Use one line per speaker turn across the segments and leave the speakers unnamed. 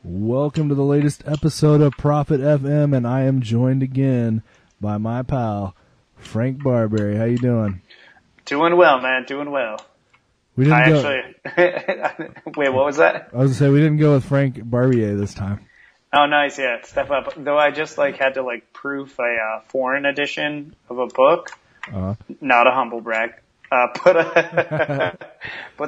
Welcome to the latest episode of Prophet FM, and I am joined again by my pal, Frank Barbiere. How you doing?
Doing well, man. Doing well.
We didn't
Wait, what was that?
I was gonna say we didn't go with Frank Barbiere this time.
Oh, nice. Yeah, step up. Though I just had to proof a foreign edition of a book. Not a humble brag. But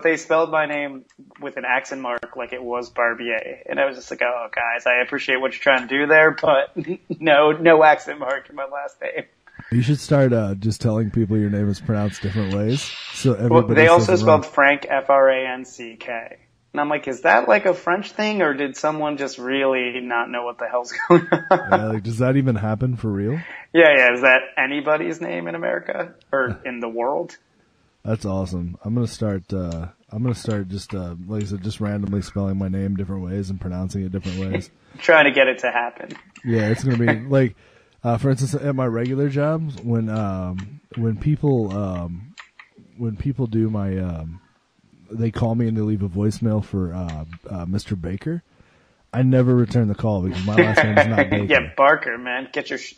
they spelled my name with an accent mark like it was Barbiere. And I was just like, oh, guys, I appreciate what you're trying to do there, but no accent mark in my last name.
You should start just telling people your name is pronounced different ways. So everybody
they also
says it
spelled
wrong.
Frank, F-R-A-N-C-K. And I'm like, is that like a French thing, or did someone just really not know what the hell's going on?
Yeah, does that even happen for real?
Yeah. Is that anybody's name in America or in the world?
That's awesome. I'm gonna start just like I said, just randomly spelling my name different ways and pronouncing it different ways.
Trying to get it to happen.
Yeah, it's gonna be like, for instance, at my regular jobs, when people do my they call me and they leave a voicemail for Mr. Baker. I never return the call because my last name is not Baker.
Yeah, Barker, man.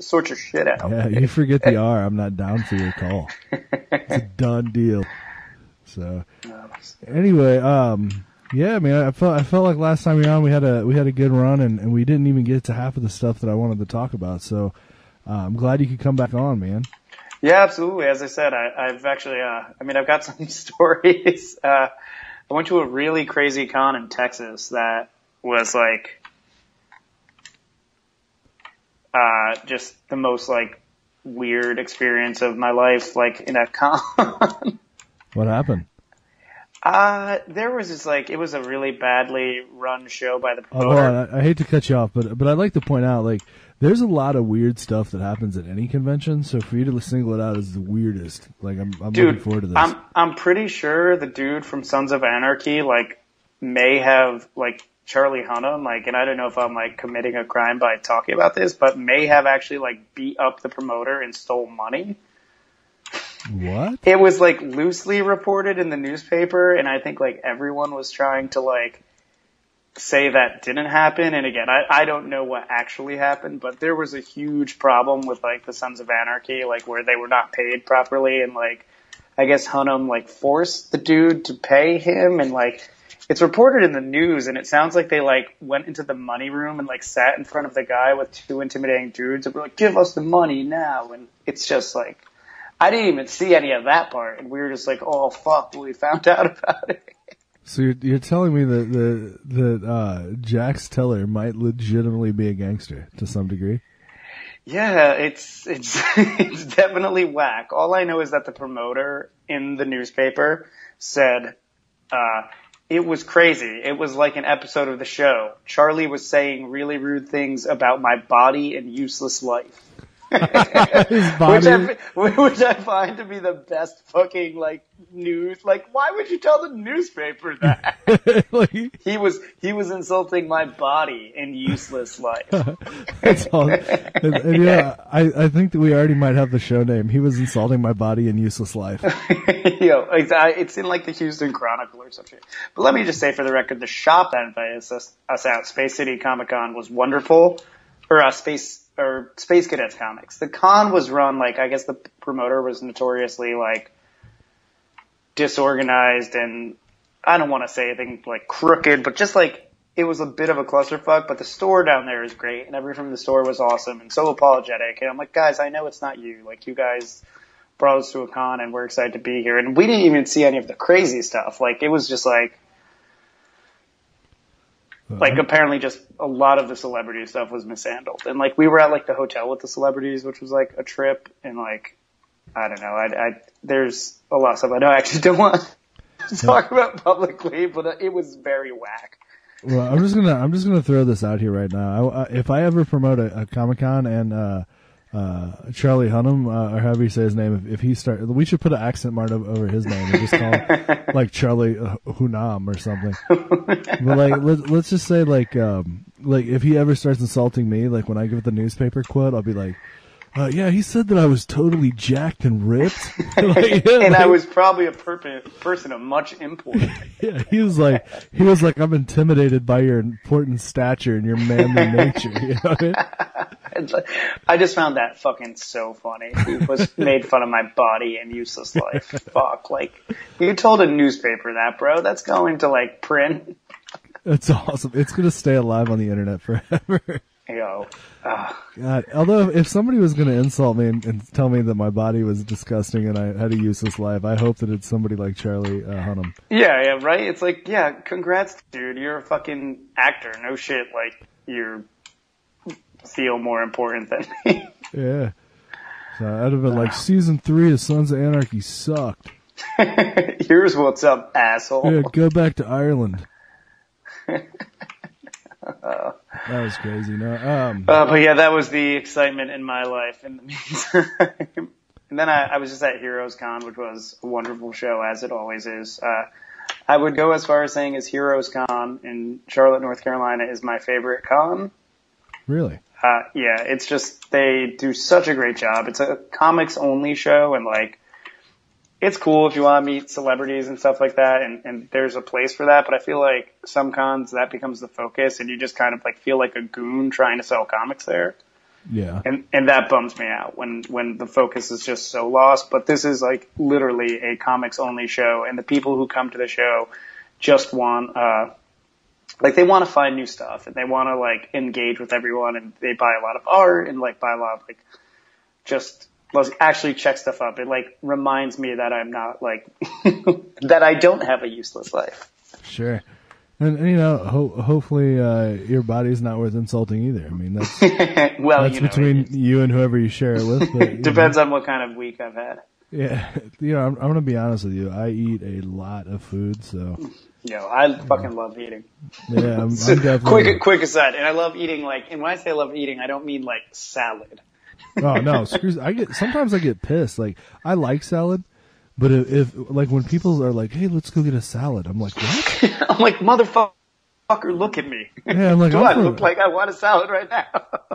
Sort your shit out.
Yeah, you forget the R. I'm not down for your call. It's a done deal. So, anyway, yeah, I mean, I felt like last time we were on, we had a good run, and we didn't even get to half of the stuff that I wanted to talk about. So, I'm glad you could come back on, man.
Yeah, absolutely. As I said, I've actually, I've got some stories. I went to a really crazy con in Texas that was just the most weird experience of my life, in a con.
What happened?
There was this it was a really badly run show by the promoter.
Oh, well, I hate to cut you off, but I'd like to point out, there's a lot of weird stuff that happens at any convention, so for you to single it out as the weirdest, I'm looking forward to this.
I'm pretty sure the dude from Sons of Anarchy, may have, Charlie Hunnam, and I don't know if I'm, committing a crime by talking about this, but may have actually, beat up the promoter and stole money.
What?
It was, loosely reported in the newspaper, and I think, everyone was trying to, say that didn't happen. And again, I don't know what actually happened, but there was a huge problem with, the Sons of Anarchy, where they were not paid properly, and, I guess Hunnam, forced the dude to pay him, and, it's reported in the news, and it sounds like they, went into the money room and, sat in front of the guy with two intimidating dudes and were like, give us the money now. And it's just, I didn't even see any of that part, and we were just oh, fuck, we found out about it.
So you're telling me that Jax Teller might legitimately be a gangster to some degree?
Yeah, it's it's definitely whack. All I know is that the promoter in the newspaper said, it was crazy. It was like an episode of the show. Charlie was saying really rude things about my body and useless life. Which I find to be the best fucking news. Why would you tell the newspaper that? He was insulting my body and useless life.
That's all. And yeah, I think that we already might have the show name. He was insulting my body and useless life.
It's in the Houston Chronicle or something. But let me just say for the record, the shop that invited us out, Space City Comic Con, was wonderful. Space Cadets Comics. The con was run I guess the promoter was notoriously disorganized, and I don't want to say anything crooked, but just it was a bit of a clusterfuck. But the store down there is great, and everyone from the store was awesome and so apologetic. And I'm like, guys, I know it's not you. You guys brought us to a con, and we're excited to be here. And we didn't even see any of the crazy stuff. It was just apparently just a lot of the celebrity stuff was mishandled. And, we were at, the hotel with the celebrities, which was, a trip. And, I don't know. There's a lot of stuff I actually don't want to talk about publicly, but it was very whack.
Well, I'm just gonna throw this out here right now. If I ever promote a Comic-Con and, Charlie Hunnam, or however you say his name, if he we should put an accent mark over his name and just call him Charlie Hunnam or something. But let's just say if he ever starts insulting me, when I give the newspaper quote, I'll be Yeah, he said that I was totally jacked and ripped.
I was probably a person of much import.
Yeah, he was like, I'm intimidated by your important stature and your manly nature. You know what I mean?
I just found that fucking so funny. He was made fun of my body and useless life. Fuck, like, you told a newspaper that, bro. That's going to, like, print.
That's awesome. It's going to stay alive on the internet forever.
Yo.
God, although if somebody was going to insult me and tell me that my body was disgusting and I had a useless life, I hope that it's somebody like Charlie Hunnam.
Yeah, right? It's like, yeah, congrats, dude. You're a fucking actor. No shit. Like, you feel more important than me.
Yeah. So I'd have been like, season 3 of Sons of Anarchy sucked.
Here's what's up, asshole.
Yeah, go back to Ireland. That was crazy. No,
but yeah, that was the excitement in my life in the meantime. And then I was just at Heroes Con, which was a wonderful show, as it always is. I would go as far as saying as Heroes Con in Charlotte, North Carolina is my favorite con.
Really?
Yeah, it's just, they do such a great job. It's a comics only show, and like, it's cool if you want to meet celebrities and stuff like that, and there's a place for that, but I feel like some cons, that becomes the focus, and you just kind of like feel like a goon trying to sell comics there.
Yeah.
And that bums me out when the focus is just so lost, but this is like literally a comics only show, and the people who come to the show just want, like, they want to find new stuff, and they want to like engage with everyone, and they buy a lot of art, and like buy a lot of like, just, actually check stuff up. It like reminds me that I'm not like that I don't have a useless life.
Sure. And you know, hopefully your body's not worth insulting either. I mean, that's
well,
that's between you and whoever you share it with. But,
depends on what kind of week I've had.
Yeah, you know, I'm going to be honest with you. I eat a lot of food, so.
Yo, I fucking love eating.
Yeah, I'm definitely.
Quick aside, and I love eating, like, and when I say I love eating, I don't mean like salad.
Oh no, sometimes I get pissed. Like, I like salad, but if like when people are like, "Hey, let's go get a salad," I'm like, "What?"
I'm like, "Motherfucker, look at me."
Yeah, I'm like,
do I look like I want a salad right now?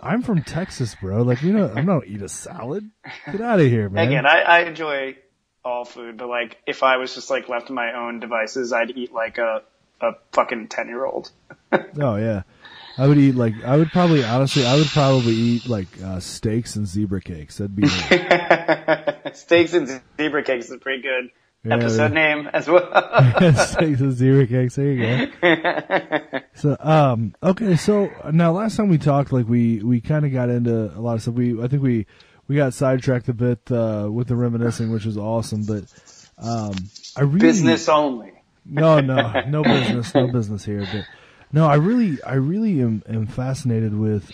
I'm from Texas, bro. Like, you know, I'm not eat a salad. Get out of here, man.
Again, I enjoy all food, but like, if I was just like left to my own devices, I'd eat like a fucking 10-year-old.
Oh yeah. I would probably eat like steaks and zebra cakes. That'd be
Steaks and zebra cakes is pretty good. Yeah, episode name as well.
Steaks and zebra cakes. There you go. So, okay. So now, last time we talked, like we kind of got into a lot of stuff. I think we got sidetracked a bit with the reminiscing, which was awesome. But I really
business only.
No business here. But no, I really am fascinated with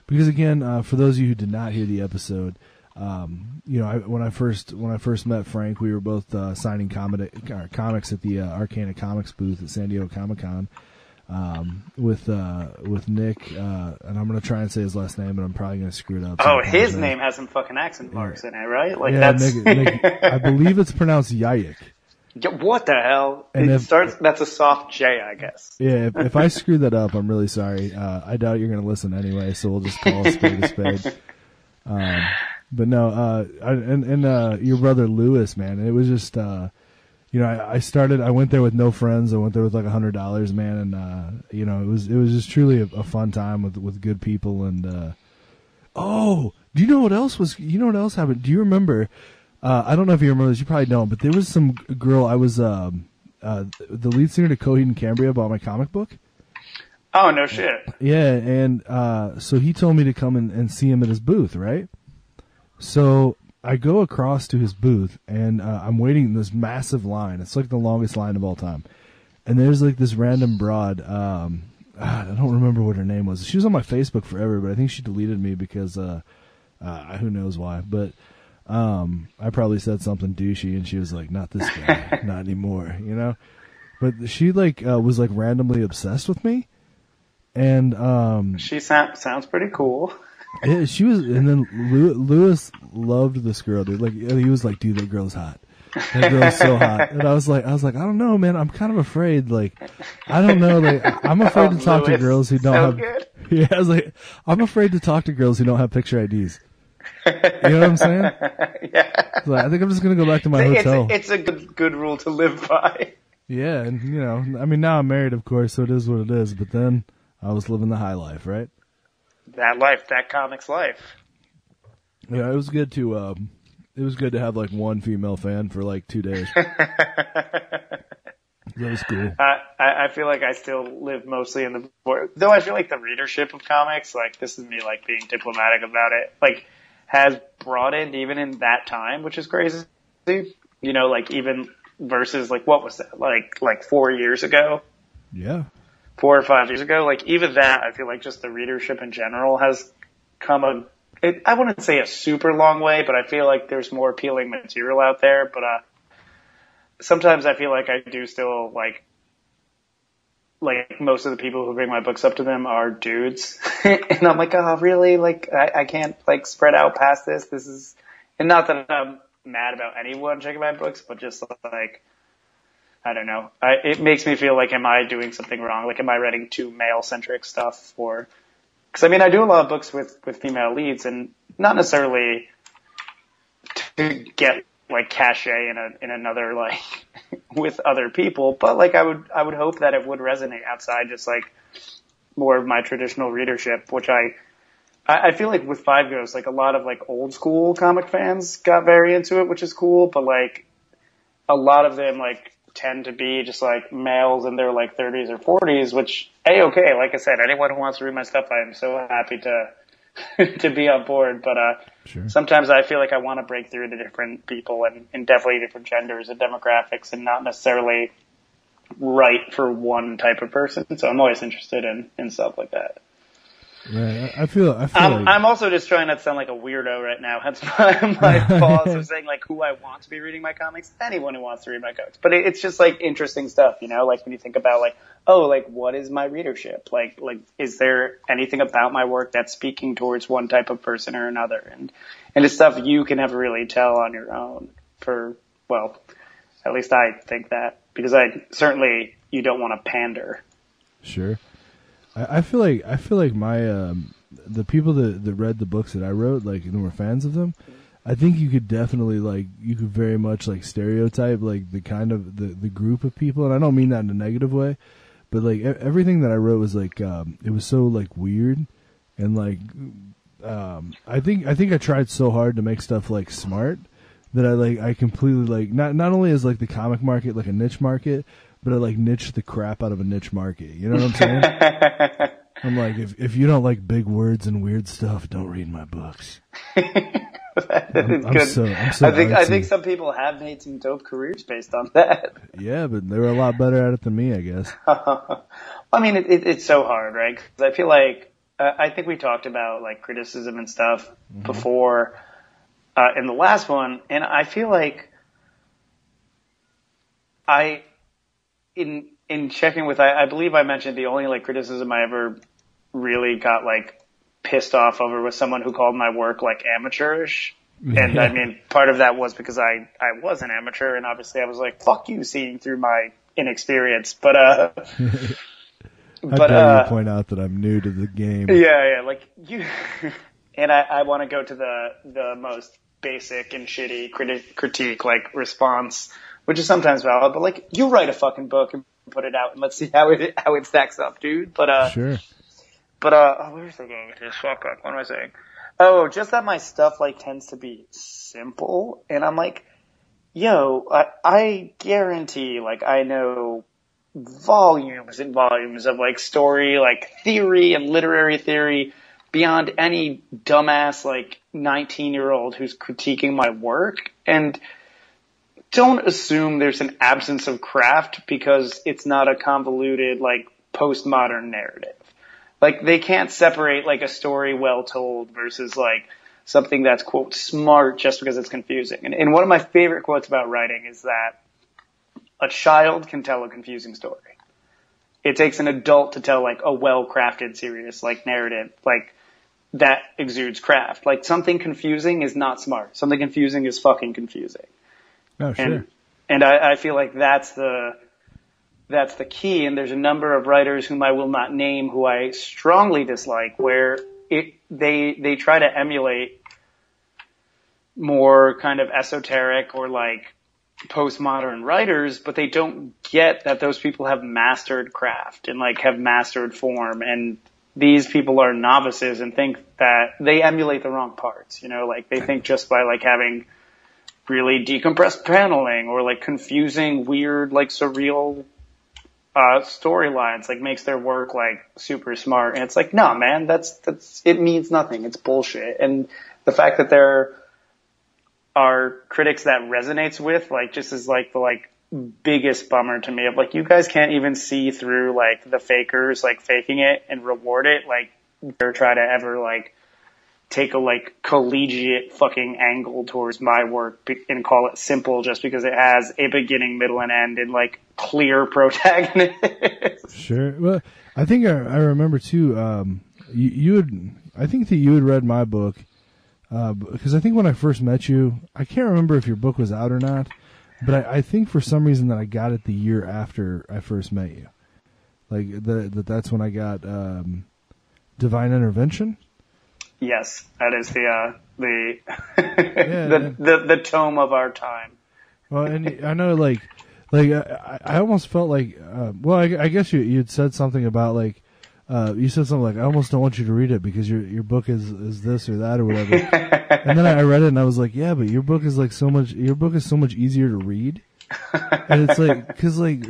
because again, for those of you who did not hear the episode, you know, when I first met Frank, we were both signing comics at the Arcana Comics booth at San Diego Comic-Con with Nick, and I'm gonna try and say his last name, but I'm probably gonna screw it up.
Oh, his name has some fucking accent marks in it, right? Like,
yeah,
that's
Nick, I believe it's pronounced Yayik.
What the hell? And that's a soft J, I guess.
Yeah, if I screw that up, I'm really sorry. I doubt you're going to listen anyway, so we'll just call a spade a spade. But no, your brother Lewis, man, it was just, you know, I went there with no friends. I went there with like $100, man, and you know, it was just truly a fun time with good people. And oh, do you know what else happened? Do you remember? I don't know if you remember this. You probably don't, but there was some girl. I was the lead singer to Coheed and Cambria bought my comic book.
Oh, no shit.
Yeah, and so he told me to come and see him at his booth, right? So I go across to his booth, and I'm waiting in this massive line. It's like the longest line of all time. And there's like this random broad. I don't remember what her name was. She was on my Facebook forever, but I think she deleted me because who knows why. But I probably said something douchey, and she was like, "Not this guy, not anymore," you know. But she was like randomly obsessed with me, and
she sounds pretty cool.
Yeah, she was, and then Lewis loved this girl, dude. Like, he was like, "Dude, that girl's hot. That girl's so hot." And I was like, I don't know, man. I'm kind of afraid. Like, I don't know. Like, I'm afraid to talk to girls who don't have. Good. Yeah, I was like, I'm afraid to talk to girls who don't have picture IDs. You know what I'm saying?
Yeah.
So I think I'm just gonna go back to my hotel.
It's a good rule to live by.
Yeah, and I mean, now I'm married, of course, so it is what it is. But then I was living the high life, right?
That comics life.
Yeah, it was good to have like one female fan for like 2 days. That was cool.
I feel like I still live mostly in though I feel like the readership of comics, like this is me like being diplomatic about it, like has broadened even in that time, which is crazy. Like even versus like what was that like 4 years ago?
Yeah.
4 or 5 years ago, like even that, I feel like just the readership in general has come I wouldn't say a super long way, but I feel like there's more appealing material out there. But sometimes I feel like I do still like most of the people who bring my books up to them are dudes, and I'm like, oh really? Like I can't like spread out past this. This is, and not that I'm mad about anyone checking my books, but just like, I don't know. It makes me feel like, am I doing something wrong? Like, am I writing too male-centric stuff? Because I mean, I do a lot of books with female leads, and not necessarily to get like cachet in another like with other people, but like I would hope that it would resonate outside just like more of my traditional readership, which I feel like with Five Ghosts, like a lot of like old school comic fans got very into it, which is cool, but like a lot of them like tend to be just like males in their like 30s or 40s, which okay, like I said, anyone who wants to read my stuff, I am so happy to be on board, but
sure.
Sometimes I feel like I want to break through to different people and definitely different genders and demographics, and not necessarily write for one type of person. So I'm always interested in stuff like that.
Right. I feel like
I'm also just trying not to sound like a weirdo right now. Hence my pause of saying like who I want to be reading my comics. Anyone who wants to read my comics, but it's just like interesting stuff, like when you think about like, oh, like what is my readership? Like is there anything about my work that's speaking towards one type of person or another? And it's stuff you can never really tell on your own. At least I think that, because you don't want to pander.
Sure. I feel like my the people that read the books that I wrote, like, and were fans of them, I think you could definitely you could very much like stereotype like the kind of the group of people, and I don't mean that in a negative way, but like everything that I wrote was like it was so like weird, and like I think I tried so hard to make stuff like smart that I completely like not only is like the comic market like a niche market, but I like niche the crap out of a niche market. You know what I'm saying? I'm like, if you don't like big words and weird stuff, don't read my books. I'm so
I think some people have made some dope careers based on that.
Yeah, but they were a lot better at it than me, I guess.
I mean, it's so hard, right? 'Cause I feel like I think we talked about like criticism and stuff before in the last one, and I feel like in checking with, I believe I mentioned the only like criticism I ever really got like pissed off over was someone who called my work like amateurish. And I mean, part of that was because I was an amateur, and obviously I was like, fuck you, seeing through my inexperience. But,
how dare you point out that I'm new to the game.
Yeah, like you, and I want to go to the most basic and shitty critique, like response, which is sometimes valid, but like, you write a fucking book and put it out and let's see how it stacks up, dude. But,
sure.
But, where was I going with this? Fuck, what am I saying? Oh, just that my stuff like tends to be simple, and I'm like, yo, I guarantee, like, I know volumes and volumes of like story, like theory and literary theory beyond any dumbass like 19-year-old who's critiquing my work. And don't assume there's an absence of craft because it's not a convoluted like postmodern narrative. Like, they can't separate like a story well told versus like something that's quote smart just because it's confusing. And one of my favorite quotes about writing is that a child can tell a confusing story. It takes an adult to tell like a well-crafted, serious like narrative, like that exudes craft. Like, something confusing is not smart. Something confusing is fucking confusing.
Oh, sure.
And I feel like that's the key. And there's a number of writers whom I will not name who I strongly dislike, where they try to emulate more kind of esoteric or like postmodern writers, but they don't get that those people have mastered craft and like have mastered form, and these people are novices and think that they emulate the wrong parts, you know, like they think just by like having really decompressed paneling or like confusing, weird, like surreal storylines like makes their work like super smart. And it's like, no, man, that's it means nothing. It's bullshit. And the fact that there are critics that resonates with like just is like the like biggest bummer to me of like, you guys can't even see through like the fakers like faking it and reward it, like or try to ever like take a like collegiate fucking angle towards my work and call it simple just because it has a beginning, middle, and end and like clear protagonists.
Sure. Well, I think I remember too. I think that you had read my book because I think when I first met you, I can't remember if your book was out or not, but I think for some reason that I got it the year after I first met you. Like that's when I got Divine Intervention.
Yes, that is
yeah,
the tome of our time.
Well, and I know, like I almost felt like, well, I guess you'd said something about like, you said something like, I almost don't want you to read it because your book is this or that or whatever. And then I read it and I was like, yeah, but your book is so much easier to read. And it's like, because like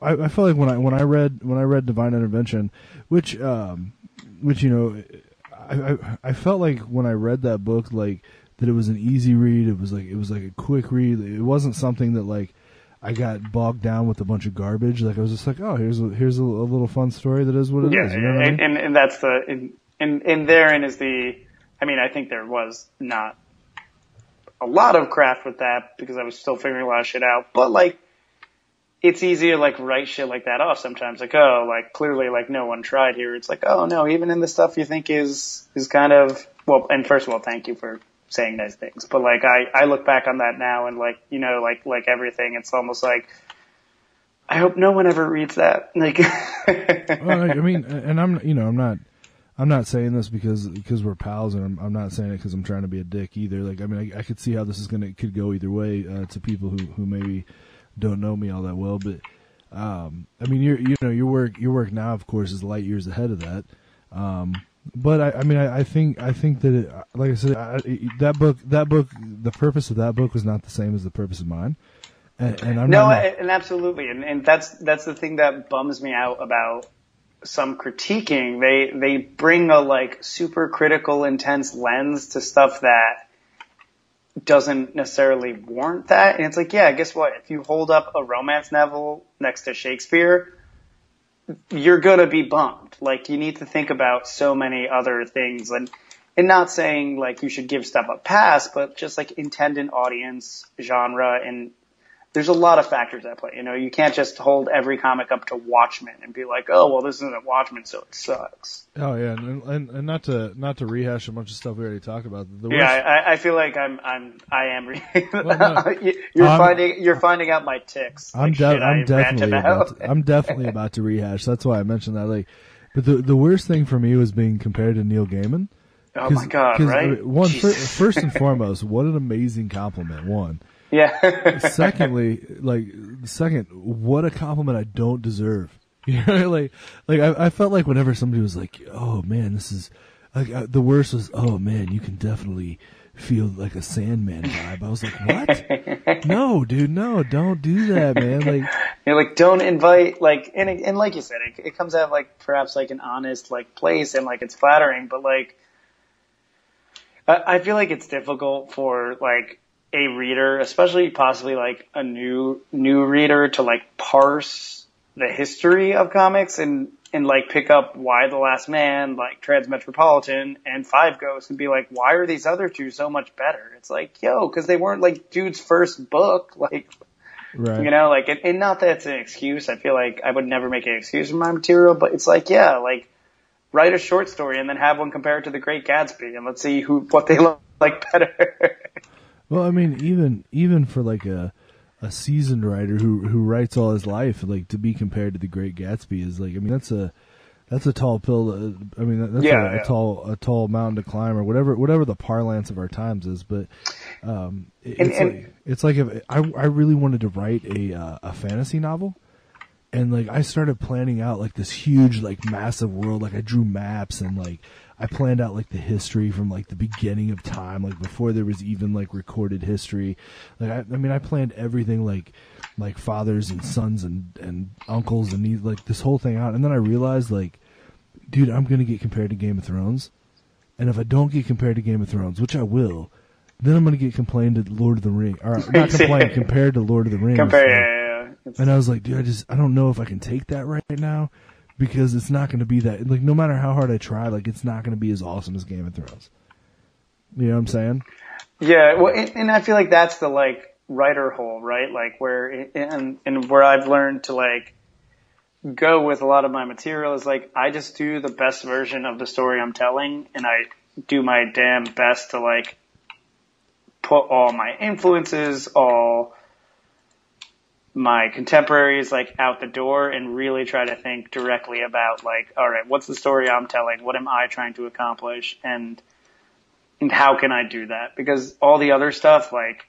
I felt like when I read Divine Intervention, which you know. I felt like when I read that book, like that it was an easy read. It was like a quick read. It wasn't something that like I got bogged down with a bunch of garbage. Like I was just like, oh, here's a little fun story that is what it is. You know what I mean?
And that's and therein is the. I mean, I think there was not a lot of craft with that because I was still figuring a lot of shit out. But like, it's easy to like write shit like that off sometimes. Like, oh, like clearly like no one tried here. It's like, oh no, even in the stuff you think is kind of, well, and first of all, thank you for saying nice things. But like, I look back on that now and like, you know, like everything, it's almost like, I hope no one ever reads that. Like,
well, I mean, and I'm not saying this because we're pals, and I'm not saying it because I'm trying to be a dick either. Like, I mean, I could see how this could go either way, to people who maybe don't know me all that well, but I mean, your work now, of course, is light years ahead of that. But I think that it, like I said, that book, the purpose of that book was not the same as the purpose of mine. And I'm
no, and absolutely, and that's the thing that bums me out about some critiquing. They bring a like super critical, intense lens to stuff that doesn't necessarily warrant that. And it's like, yeah, guess what? If you hold up a romance novel next to Shakespeare, you're gonna be bummed. Like, you need to think about so many other things, and not saying like you should give stuff a pass, but just like intended audience, genre, and there's a lot of factors at play. You know, you can't just hold every comic up to Watchmen and be like, oh, well, this isn't Watchmen, so it sucks.
Oh yeah, and not to rehash a bunch of stuff we already talked about.
I feel like I am. You're finding out my tics.
I'm definitely about to rehash. That's why I mentioned that. Like, but the worst thing for me was being compared to Neil Gaiman.
Oh my god! Right?
First and foremost, what an amazing compliment. One.
Yeah.
Secondly, what a compliment I don't deserve. You know, like I felt like whenever somebody was like, "Oh man, this is," like the worst was, "Oh man, you can definitely feel like a Sandman vibe." I was like, "What? No, dude, no, don't do that, man." Like,
you're like, don't invite like, and like you said, it comes out of like perhaps like an honest like place and like it's flattering, but like, I feel like it's difficult for like a reader, especially possibly like a new reader, to like parse the history of comics and like pick up Why the Last Man, like Transmetropolitan and Five Ghosts, and be like, why are these other two so much better? It's like, yo, because they weren't like dude's first book, like, right. You know, like, and not that it's an excuse. I feel like I would never make an excuse for my material, but it's like, yeah, like, write a short story and then have one compared to The Great Gatsby, and let's see what they look like better.
Well, I mean, even for like a seasoned writer who writes all his life, like to be compared to The Great Gatsby is like, I mean, that's a tall pill. I mean, that's a tall mountain to climb, or whatever the parlance of our times is. But it's like if I really wanted to write a fantasy novel, and like I started planning out like this huge, like massive world. Like I drew maps and like I planned out like the history from like the beginning of time, like before there was even like recorded history. Like I mean, I planned everything like fathers and sons and uncles and these, like this whole thing out. And then I realized like, dude, I'm going to get compared to Game of Thrones. And if I don't get compared to Game of Thrones, which I will, then I'm going to get complained to Lord of the Rings, or not complained, compared to Lord of the Rings. And I was like, dude, I don't know if I can take that right now, because it's not going to be that, like, no matter how hard I try, like, it's not going to be as awesome as Game of Thrones. You know what I'm saying?
Yeah, well, and I feel like that's the, like, writer hole, right? Like, where, and where I've learned to, like, go with a lot of my material is, like, I just do the best version of the story I'm telling, and I do my damn best to, like, put all my influences, all my contemporaries, like, out the door, and really try to think directly about, like, all right, what's the story I'm telling? What am I trying to accomplish? And how can I do that? Because all the other stuff, like,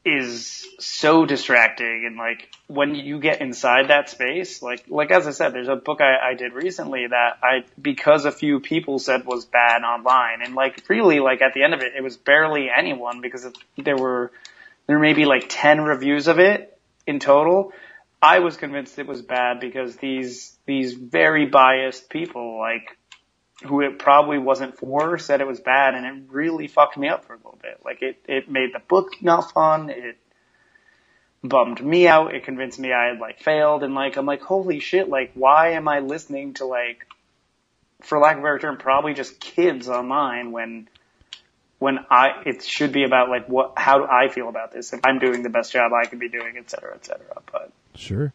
is so distracting. And, like, when you get inside that space, like as I said, there's a book I did recently that because a few people said was bad online. And, like, really, like, at the end of it, it was barely anyone, because there may be like 10 reviews of it in total. I was convinced it was bad because these very biased people, like, who it probably wasn't for, said it was bad, and it really fucked me up for a little bit. Like, it made the book not fun, it bummed me out, it convinced me I had, like, failed, and, like, I'm like, holy shit, like, why am I listening to, like, for lack of a better term, probably just kids online when it should be about, like, how do I feel about this, if I'm doing the best job I could be doing, et cetera, but.
Sure.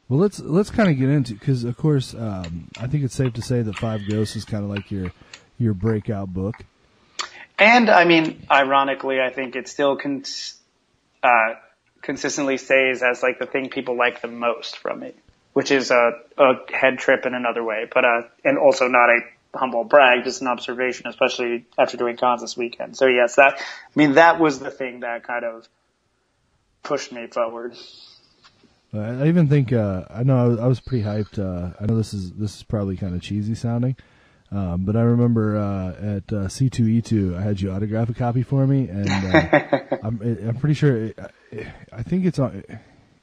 Well, let's kind of get into, because of course, I think it's safe to say that Five Ghosts is kind of like your breakout book. And I mean, ironically, I think it still consistently stays as like the thing people like the most from me, which is a head trip in another way, but and also not a humble brag, just an observation, especially after doing cons this weekend. So yes, that was the thing that kind of pushed me forward. I even think I know I was pretty hyped. I know this is probably kind of cheesy sounding, but I remember at C2E2 I had you autograph a copy for me, and I'm pretty sure I think it's on.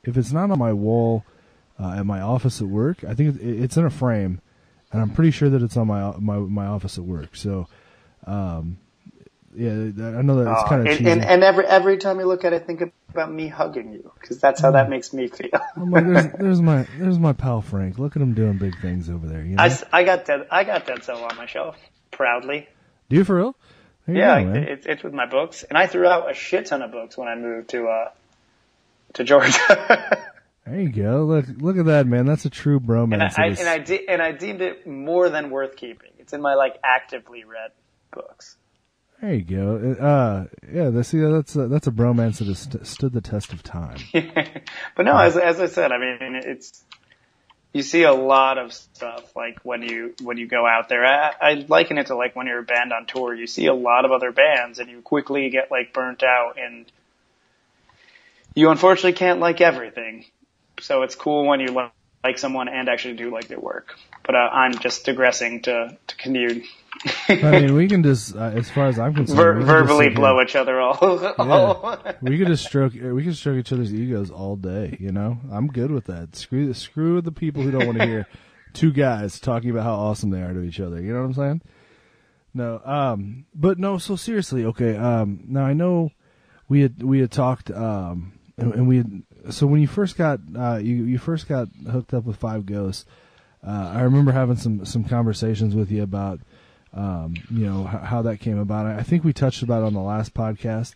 If it's not on my wall at my office at work, I think it's in a frame, and I'm pretty sure that it's on my office at work. So. Yeah, I know that it's kind of cheesy.
And every time you look at it, think about me hugging you, because that's how that makes me feel.
I'm like, there's my pal Frank. Look at him doing big things over there. You know?
I got Dead Cell on my shelf, proudly.
Do you for real?
Yeah, it's with my books, and I threw out a shit ton of books when I moved to Georgia.
There you go. Look at that, man. That's a true bromance.
And I deemed it more than worth keeping. It's in my like actively read books.
There you go. Yeah, that's a bromance that has stood the test of time.
But no, as I said, I mean, you see a lot of stuff like when you go out there. I liken it to like when you're a band on tour. You see a lot of other bands, and you quickly get like burnt out, and you unfortunately can't like everything. So it's cool when you like someone and actually do like their work. But I'm just digressing to continue.
I mean, we can just, as far as I'm concerned,
verbally blow each other all.
Yeah. We could stroke each other's egos all day. You know, I'm good with that. Screw the people who don't want to hear two guys talking about how awesome they are to each other. You know what I'm saying? No, but no. So seriously, okay. Now I know we had talked, and we had. So when you first got you first got hooked up with Five Ghosts, I remember having some conversations with you about you know how that came about. I think we touched about it on the last podcast.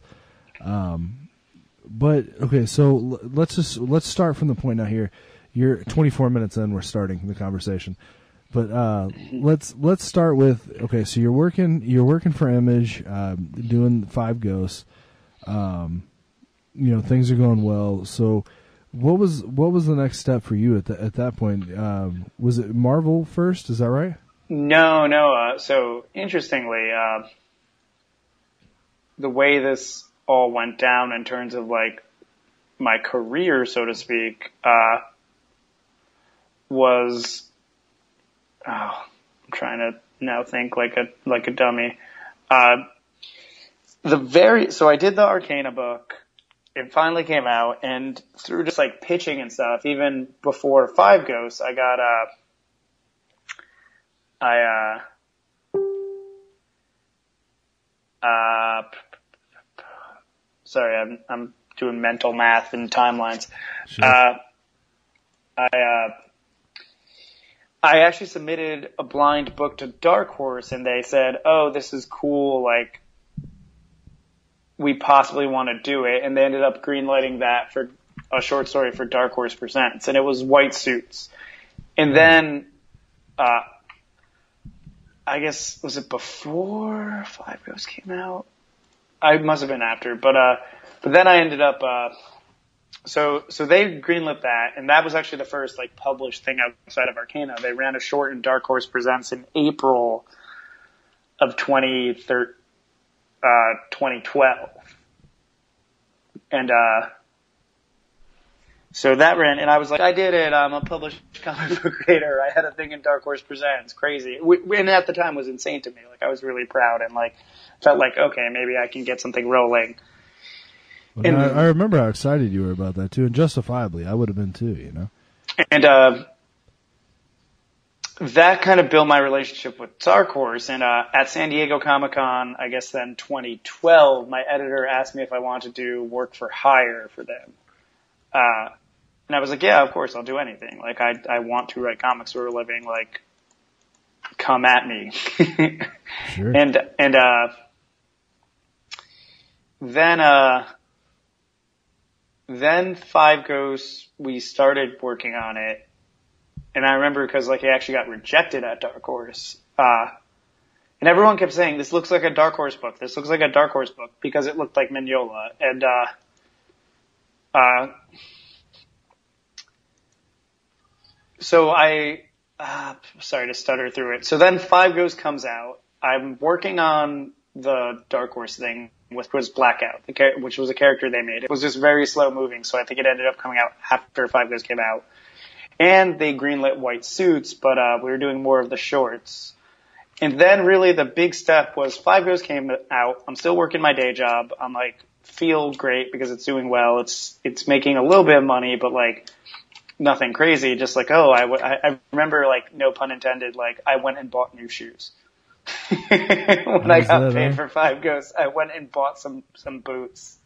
But okay, so let's start from the point now here. You're 24 minutes in. We're starting the conversation, but let's start with okay. So you're working for Image, doing Five Ghosts. You know, things are going well. So What was the next step for you at that point? Was it Marvel first? Is that right?
No. So interestingly, the way this all went down in terms of like my career, so to speak, was I'm trying to now think like a dummy. So I did the Arcana book. It finally came out, and through just like pitching and stuff, even before Five Ghosts, I got sorry, I'm doing mental math and timelines.
Sure.
I actually submitted a blind book to Dark Horse, and they said, "Oh, this is cool. Like, we possibly want to do it." And they ended up greenlighting that for a short story for Dark Horse Presents, and it was White Suits. And then, I guess, was it before Five Ghosts came out? I must have been after, but then I ended up, so they greenlit that, and that was actually the first like published thing outside of Arcana. They ran a short in Dark Horse Presents in April of 2012. And, so that ran, and I was like, I did it. I'm a published comic book creator. I had a thing in Dark Horse Presents. Crazy. And at the time was insane to me. Like, I was really proud and like, felt like, okay, maybe I can get something rolling.
Well, and I remember how excited you were about that too, and justifiably, I would have been too, you know?
And, that kind of built my relationship with Dark Horse. And at San Diego Comic-Con, I guess then 2012, my editor asked me if I wanted to do work for hire for them. And I was like, yeah, of course, I'll do anything. Like, I want to write comics for a living. Like, come at me.
Sure.
And then Five Ghosts, we started working on it. And I remember because like it actually got rejected at Dark Horse. And everyone kept saying, this looks like a Dark Horse book. This looks like a Dark Horse book because it looked like Mignola. And, so sorry to stutter through it. So then Five Ghosts comes out. I'm working on the Dark Horse thing, which was Blackout, which was a character they made. It was just very slow moving. So I think it ended up coming out after Five Ghosts came out. And they greenlit White Suits, but we were doing more of the shorts. And then really the big step was Five Ghosts came out. I'm still working my day job. I'm like, feel great because it's doing well. It's making a little bit of money, but like nothing crazy. Just like, I remember like, no pun intended, like I went and bought new shoes. When I got paid for Five Ghosts, I went and bought some boots.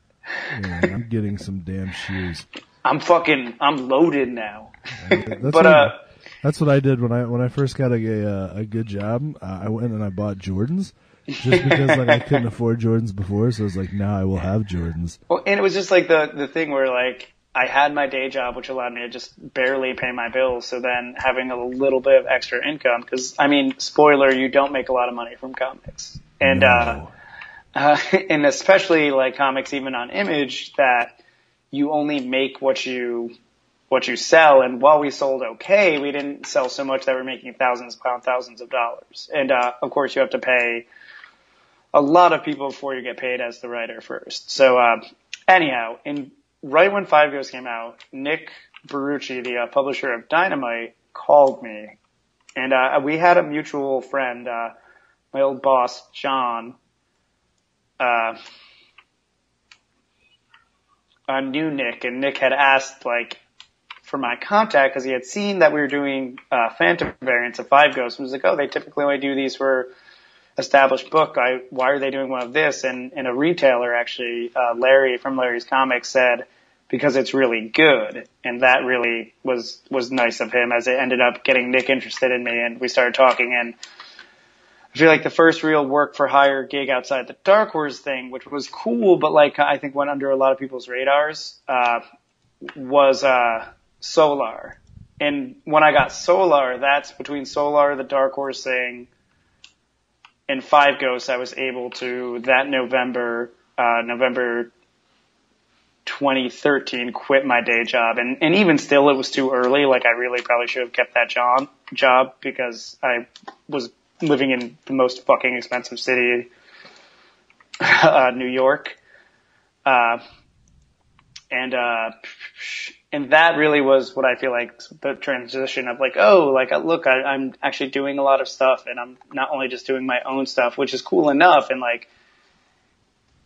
Yeah, I'm getting some damn shoes.
I'm loaded now.
That's what I did when I first got a good job. I went and I bought Jordans just because like I couldn't afford Jordans before, so I was like, now I will have Jordans.
Well, and it was just like the thing where like I had my day job, which allowed me to just barely pay my bills. So then having a little bit of extra income, because I mean, spoiler, you don't make a lot of money from comics, and
no.
And especially like comics, even on Image, that you only make what you sell. And while we sold okay, we didn't sell so much that we're making thousands of dollars. And, of course you have to pay a lot of people before you get paid as the writer first. So, anyhow, right when Five Ghosts came out, Nick Barucci, the publisher of Dynamite, called me. And, we had a mutual friend, my old boss, John, knew Nick, and Nick had asked like for my contact because he had seen that we were doing Phantom variants of Five Ghosts. And was like, oh, they typically only do these for established book. Why are they doing one of this? And a retailer actually, Larry from Larry's Comics said because it's really good, and that really was nice of him as it ended up getting Nick interested in me, and we started talking. And I feel like the first real work for hire gig outside the Dark Horse thing, which was cool, but like I think went under a lot of people's radars, was Solar. And when I got Solar, that's between Solar, the Dark Horse thing, and Five Ghosts. I was able to that November 2013, quit my day job. And even still, it was too early. Like, I really probably should have kept that job because I was living in the most fucking expensive city, New York. And that really was what I feel like the transition of like, oh, like, look, I'm actually doing a lot of stuff, and I'm not only just doing my own stuff, which is cool enough, and like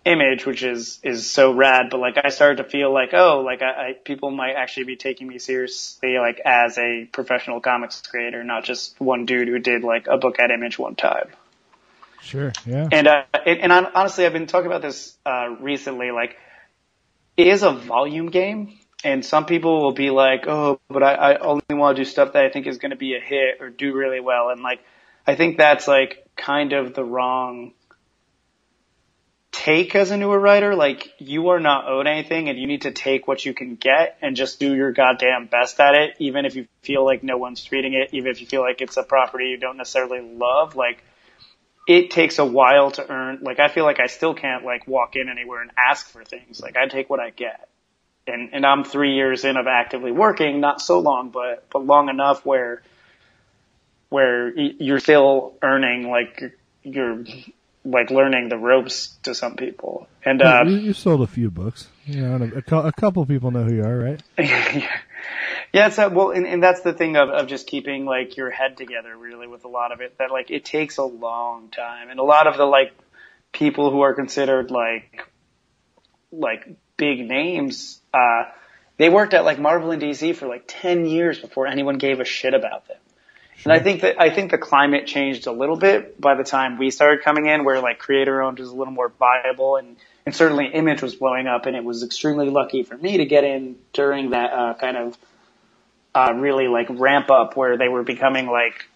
Image, which is so rad, but like I started to feel like, oh, like people might actually be taking me seriously, like as a professional comics creator, not just one dude who did like a book at Image one time.
Sure, yeah.
And honestly, I've been talking about this recently, like, it is a volume game, and some people will be like, oh, but I only want to do stuff that I think is going to be a hit or do really well. And like, I think that's like kind of the wrong take as a newer writer. Like, you are not owed anything, and you need to take what you can get and just do your goddamn best at it, even if you feel like no one's reading it, even if you feel like it's a property you don't necessarily love. Like, it takes a while to earn. Like, I feel like I still can't like walk in anywhere and ask for things. Like, I take what I get. And I'm 3 years in of actively working, not so long, but long enough where you're still earning, like, you're like learning the ropes to some people. And,
you sold a few books, you know, a couple people know who you are, right?
Yeah, it's well, and that's the thing of just keeping like your head together really with a lot of it, that like it takes a long time. And a lot of the like people who are considered like big names, they worked at like Marvel and DC for like 10 years before anyone gave a shit about them. Sure. And I think the climate changed a little bit by the time we started coming in, where like creator owned was a little more viable, and certainly Image was blowing up, and it was extremely lucky for me to get in during that kind of really like ramp up where they were becoming like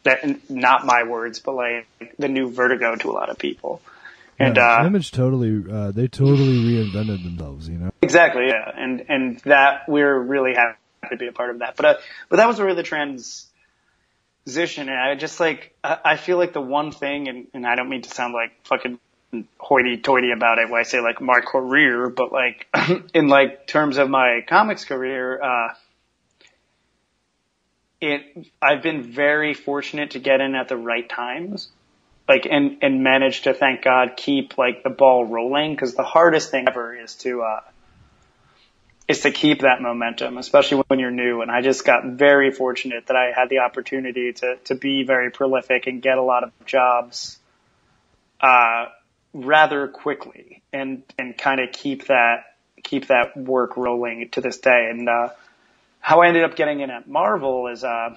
that, not my words, but like the new Vertigo to a lot of people. And
Image totally reinvented themselves, you know.
Exactly, yeah, and that we're really happy to be a part of that. But that was really the transition, and I just like I feel like the one thing, and I don't mean to sound like fucking hoity-toity about it when I say like my career, but like in like terms of my comics career, I've been very fortunate to get in at the right times, like, and manage to, thank God, keep like the ball rolling. Cause the hardest thing ever is to keep that momentum, especially when you're new. And I just got very fortunate that I had the opportunity to be very prolific and get a lot of jobs, rather quickly, and kind of keep that work rolling to this day. And, how I ended up getting in at Marvel is, I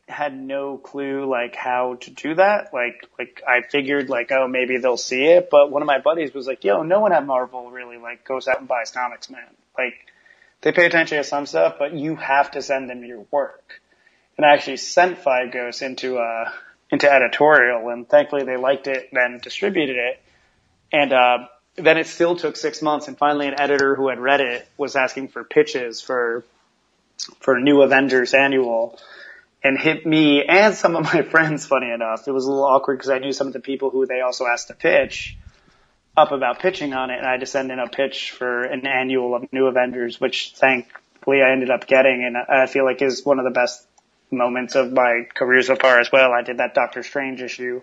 had no clue, like, how to do that. Like, I figured, like, oh, maybe they'll see it. But one of my buddies was like, yo, no one at Marvel really, like, goes out and buys comics, man. Like, they pay attention to some stuff, but you have to send them your work. And I actually sent Five Ghosts into editorial, and thankfully they liked it, then distributed it. And, then it still took 6 months, and finally an editor who had read it was asking for pitches for New Avengers Annual, and hit me and some of my friends, funny enough. It was a little awkward because I knew some of the people who they also asked to pitch up about pitching on it, and I had to send in a pitch for an annual of New Avengers, which thankfully I ended up getting, and I feel like is one of the best moments of my career so far as well. I did that Doctor Strange issue,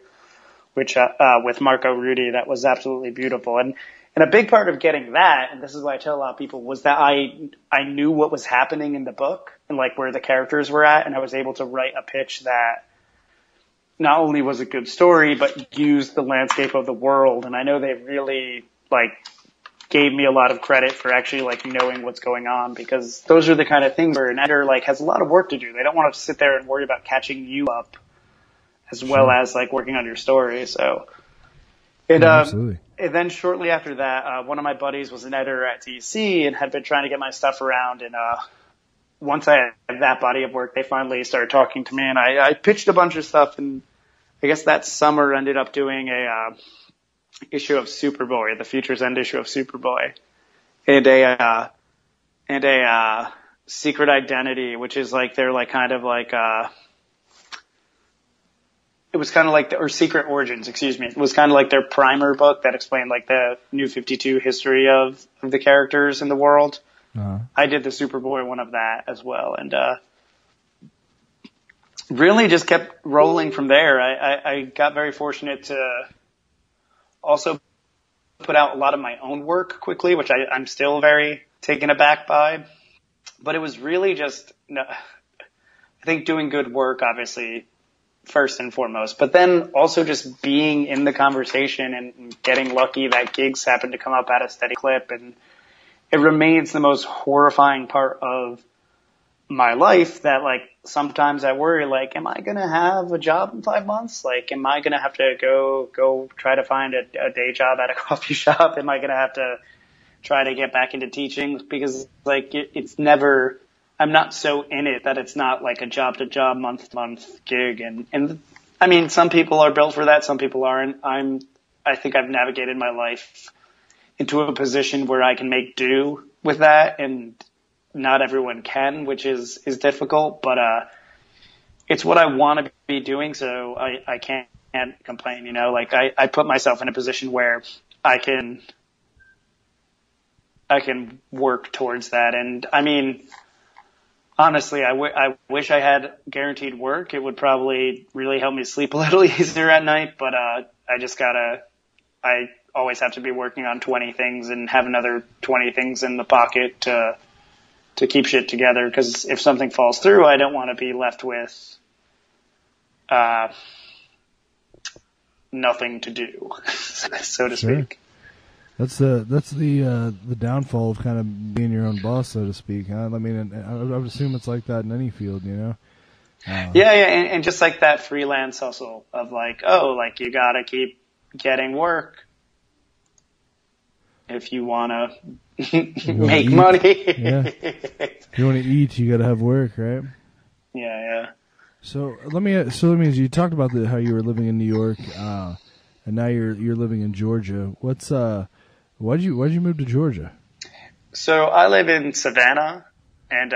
which, with Marco Rudy, that was absolutely beautiful. And a big part of getting that, and this is why I tell a lot of people, was that I knew what was happening in the book and like where the characters were at, and I was able to write a pitch that not only was a good story, but used the landscape of the world. And I know they really like gave me a lot of credit for actually like knowing what's going on, because those are the kind of things where an editor like has a lot of work to do. They don't want to sit there and worry about catching you up as well as like working on your story. So
absolutely.
And then shortly after that, one of my buddies was an editor at DC and had been trying to get my stuff around. And once I had that body of work, they finally started talking to me, and I pitched a bunch of stuff. And I guess that summer ended up doing a issue of Superboy, the Future's End issue of Superboy, and a Secret Identity, which is like they're like kind of like it was kind of like or Secret Origins, excuse me. It was kind of like their primer book that explained like the New 52 history of the characters in the world.
Uh-huh.
I did the Superboy one of that as well. And, really just kept rolling from there. I got very fortunate to also put out a lot of my own work quickly, which I'm still very taken aback by. But it was really just, I think doing good work, obviously, first and foremost, but then also just being in the conversation and getting lucky that gigs happen to come up at a steady clip. And it remains the most horrifying part of my life that, like, sometimes I worry, like, am I going to have a job in 5 months? Like, am I going to have to go try to find a day job at a coffee shop? Am I going to have to try to get back into teaching? Because, like, it's never, I'm not so in it that it's not like a job to job, month to month gig. And I mean, some people are built for that. Some people aren't. I think I've navigated my life into a position where I can make do with that, and not everyone can, which is difficult, but it's what I want to be doing, so I can't complain, you know. Like, I put myself in a position where I can work towards that. And I mean, honestly, I wish I had guaranteed work. It would probably really help me sleep a little easier at night, but I always have to be working on 20 things and have another 20 things in the pocket to keep shit together, because if something falls through, I don't want to be left with nothing to do, so to speak.
That's the downfall of kind of being your own boss, so to speak. Huh? I mean, I would assume it's like that in any field, you know.
Yeah, and just like that freelance hustle of like, oh, like you gotta keep getting work if you wanna make money.
Yeah. If you want to eat, you got to have work, right?
Yeah.
So let me. You talked about how you were living in New York, and now you're living in Georgia. Why'd you move to Georgia?
So I live in Savannah, and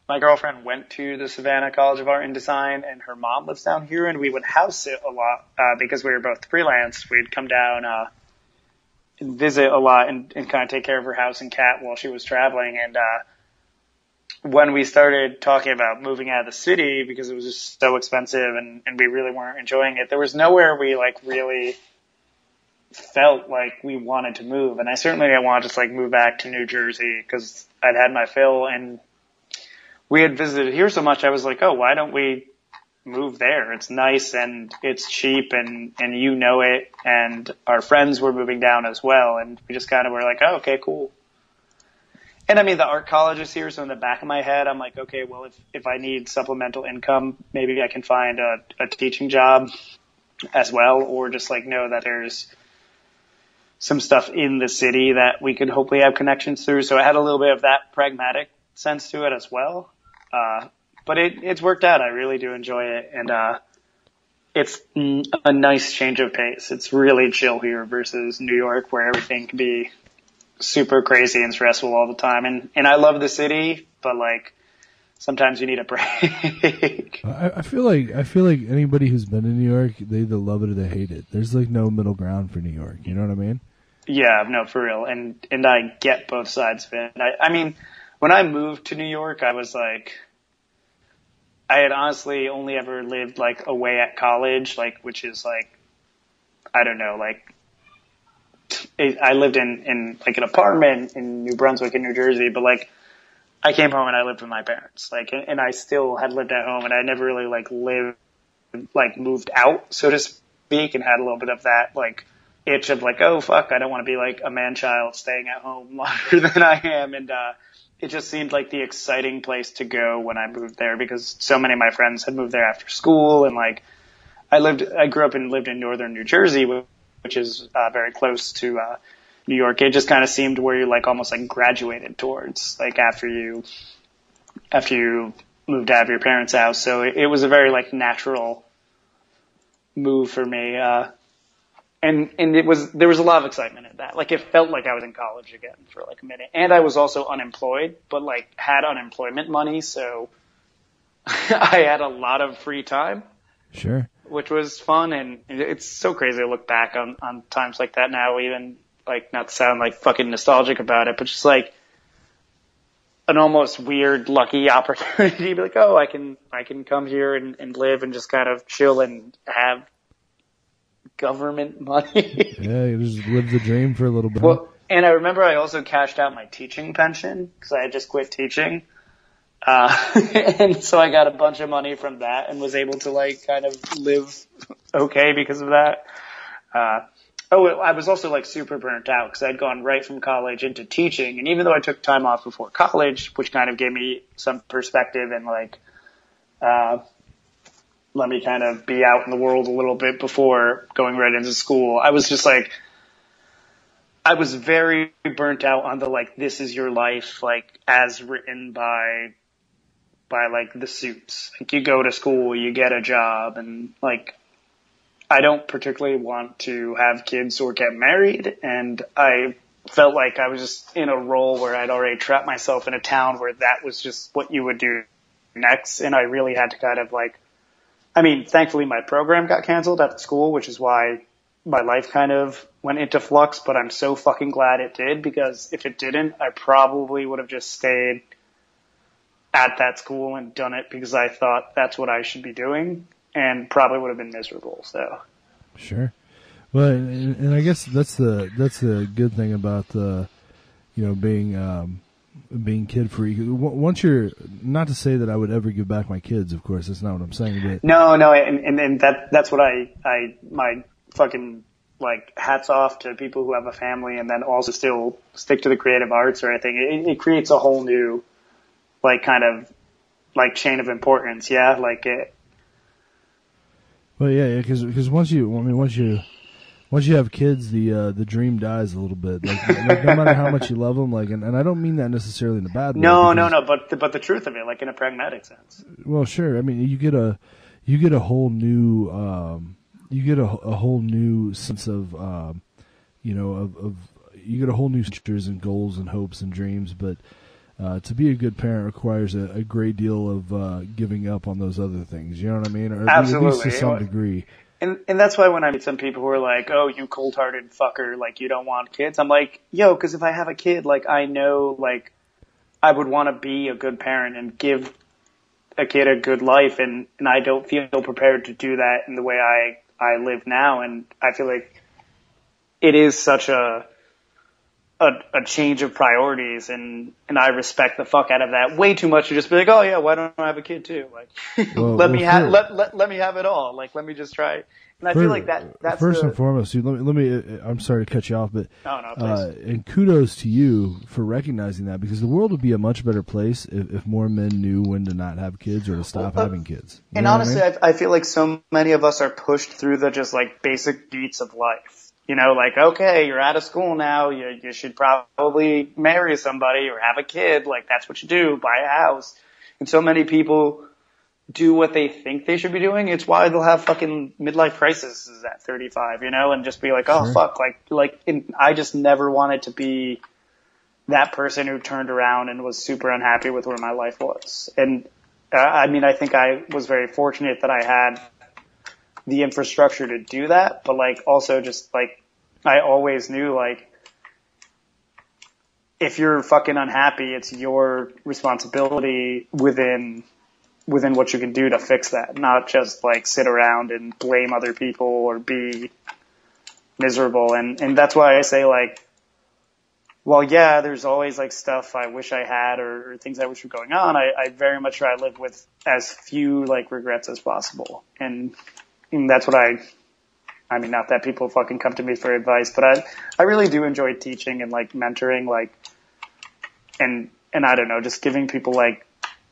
my girlfriend went to the Savannah College of Art and Design, and her mom lives down here, and we would house sit a lot because we were both freelance. We'd come down. Visit a lot and kind of take care of her house and cat while she was traveling. And when we started talking about moving out of the city because it was just so expensive and we really weren't enjoying it, there was nowhere we like really felt like we wanted to move. And I certainly didn't want to just like move back to New Jersey because I'd had my fill, and we had visited here so much. I was like, oh, why don't we move there? It's nice and it's cheap and you know it, and our friends were moving down as well, and we just kind of were like, oh, okay, cool. And I mean, the art college is here, so in the back of my head I'm like, okay, well, if I need supplemental income, maybe I can find a teaching job as well, or just like know that there's some stuff in the city that we could hopefully have connections through. So I had a little bit of that pragmatic sense to it as well. But it's worked out. I really do enjoy it. And, it's a nice change of pace. It's really chill here versus New York, where everything can be super crazy and stressful all the time. And I love the city, but like sometimes you need a break.
I feel like anybody who's been to New York, they either love it or they hate it. There's like no middle ground for New York. You know what I mean?
Yeah, no, for real. And I get both sides of it. I mean, when I moved to New York, I was like, I had honestly only ever lived like away at college, like, which is like, I don't know, like, I lived in like an apartment in New Brunswick in New Jersey, but like I came home and I lived with my parents, like, and I still had lived at home, and I never really like moved out, so to speak, and had a little bit of that like itch of like, oh fuck, I don't want to be like a man child staying at home longer than I am. And, it just seemed like the exciting place to go when I moved there, because so many of my friends had moved there after school. And like, I grew up and lived in northern New Jersey, which is, very close to, New York. It just kind of seemed where you like almost like graduated towards, like after you moved out of your parents' house. So it was a very like natural move for me. And there was a lot of excitement in that. Like, it felt like I was in college again for like a minute. And I was also unemployed, but like had unemployment money. So I had a lot of free time.
Sure.
which was fun. And it's so crazy to look back on times like that now, even like not to sound like fucking nostalgic about it, but just like an almost weird, lucky opportunity to be like, oh, I can come here and live and just kind of chill and have government money.
Yeah, you just live the dream for a little bit.
Well, and I remember I also cashed out my teaching pension because I had just quit teaching. And so I got a bunch of money from that and was able to like kind of live okay because of that. I was also like super burnt out because I'd gone right from college into teaching. And even though I took time off before college, which kind of gave me some perspective and like, let me kind of be out in the world a little bit before going right into school. I was just like, I was very burnt out on the like, this is your life, like as written by like the Suits. Like you go to school, you get a job, and like, I don't particularly want to have kids or get married, and I felt like I was just in a role where I'd already trapped myself in a town where that was just what you would do next, and I really had to kind of like, I mean, thankfully my program got canceled at the school, which is why my life kind of went into flux, but I'm so fucking glad it did, because if it didn't, I probably would have just stayed at that school and done it because I thought that's what I should be doing. And probably would have been miserable. So,
sure. Well, and I guess that's the good thing about being kid free. Once you're, not to say that I would ever give back my kids, of course, that's not what I'm saying. But
no, and that's what my fucking like hats off to people who have a family and then also still stick to the creative arts or anything. It creates a whole new like kind of like chain of importance. Yeah, like it.
Well, yeah, because once you have kids, the dream dies a little bit. Like no matter how much you love them, like, and I don't mean that necessarily in a bad way.
No, but the truth of it, like in a pragmatic sense.
Well, sure. I mean, you get a whole new, a whole new sense of, you get a whole new futures and goals and hopes and dreams, but. To be a good parent requires a great deal of giving up on those other things. You know what I mean? Or
absolutely,
at least to some degree.
And that's why when I meet some people who are like, "Oh, you cold-hearted fucker, like you don't want kids," I'm like, "Yo, because if I have a kid, like I know, like I would want to be a good parent and give a kid a good life, and I don't feel prepared to do that in the way I live now, and I feel like it is such a change of priorities, and I respect the fuck out of that way too much to just be like, oh yeah, why don't I have a kid too? Like, let me have it all. Like, let me just try. And I feel like that's
first and foremost, dude. Let me. I'm sorry to cut you off, but
no, please.
And kudos to you for recognizing that, because the world would be a much better place if more men knew when to not have kids or to stop having kids.
And honestly, I feel like so many of us are pushed through the just like basic beats of life. You know, like, okay, you're out of school now. You should probably marry somebody or have a kid. Like, that's what you do. Buy a house. And so many people do what they think they should be doing. It's why they'll have fucking midlife crises at 35, you know, and just be like, oh, sure. Fuck. I just never wanted to be that person who turned around and was super unhappy with where my life was. And, I mean, I think I was very fortunate that I had the infrastructure to do that, but like also just like I always knew like if you're fucking unhappy, it's your responsibility within what you can do to fix that, not just like sit around and blame other people or be miserable. And that's why I say like, well, yeah, there's always like stuff I wish I had or things I wish were going on. I very much try to live with as few like regrets as possible. And that's what I mean, not that people fucking come to me for advice, but I really do enjoy teaching and like mentoring, like, and I don't know, just giving people like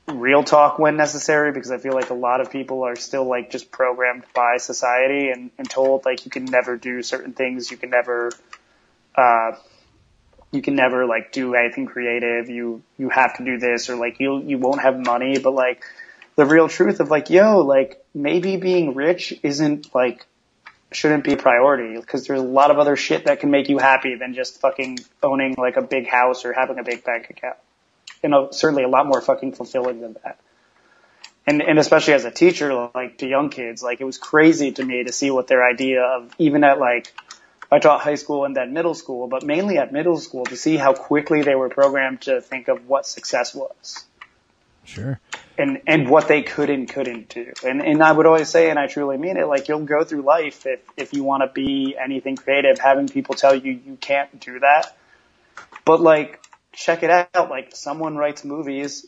real talk when necessary, because I feel like a lot of people are still like just programmed by society and told like you can never do certain things. You can never like do anything creative. You have to do this, or like you won't have money, but like, the real truth of like, yo, like maybe being rich shouldn't be a priority, because there's a lot of other shit that can make you happy than just fucking owning like a big house or having a big bank account. You know, certainly a lot more fucking fulfilling than that. and especially as a teacher, like to young kids, like it was crazy to me to see what their idea of, even at like, I taught high school and then middle school, but mainly at middle school, to see how quickly they were programmed to think of what success was.
Sure.
And what they could and couldn't do. And I would always say, and I truly mean it, like you'll go through life if you want to be anything creative, having people tell you you can't do that. But like, check it out. Like someone writes movies,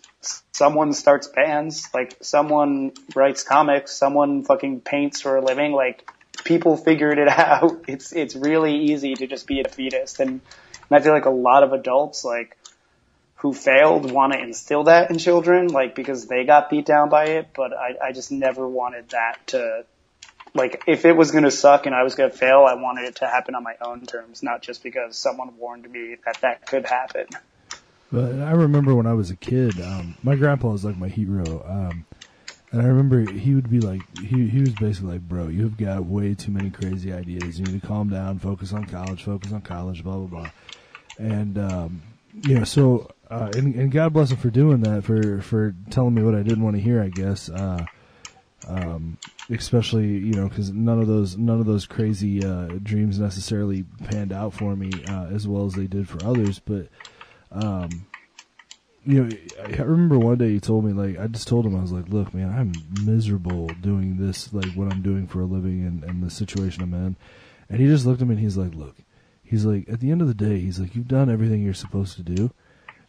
someone starts bands, like someone writes comics, someone fucking paints for a living. Like people figured it out. It's really easy to just be a defeatist. And I feel like a lot of adults, like, who failed want to instill that in children, like, because they got beat down by it. But I just never wanted that to, like, if it was going to suck and I was going to fail, I wanted it to happen on my own terms, not just because someone warned me that could happen.
But I remember when I was a kid, my grandpa was like my hero. And I remember he would be like, he was basically like, bro, you've got way too many crazy ideas. You need to calm down, focus on college, blah, blah, blah. And, so, and God bless him for doing that, for telling me what I didn't want to hear, I guess. Especially, because none of those crazy, dreams necessarily panned out for me, as well as they did for others. But, I remember one day he told me, like, I just told him, I was like, look, man, I'm miserable doing this, like, what I'm doing for a living and the situation I'm in. And he just looked at me and he's like, look, he's like, at the end of the day, he's like, you've done everything you're supposed to do.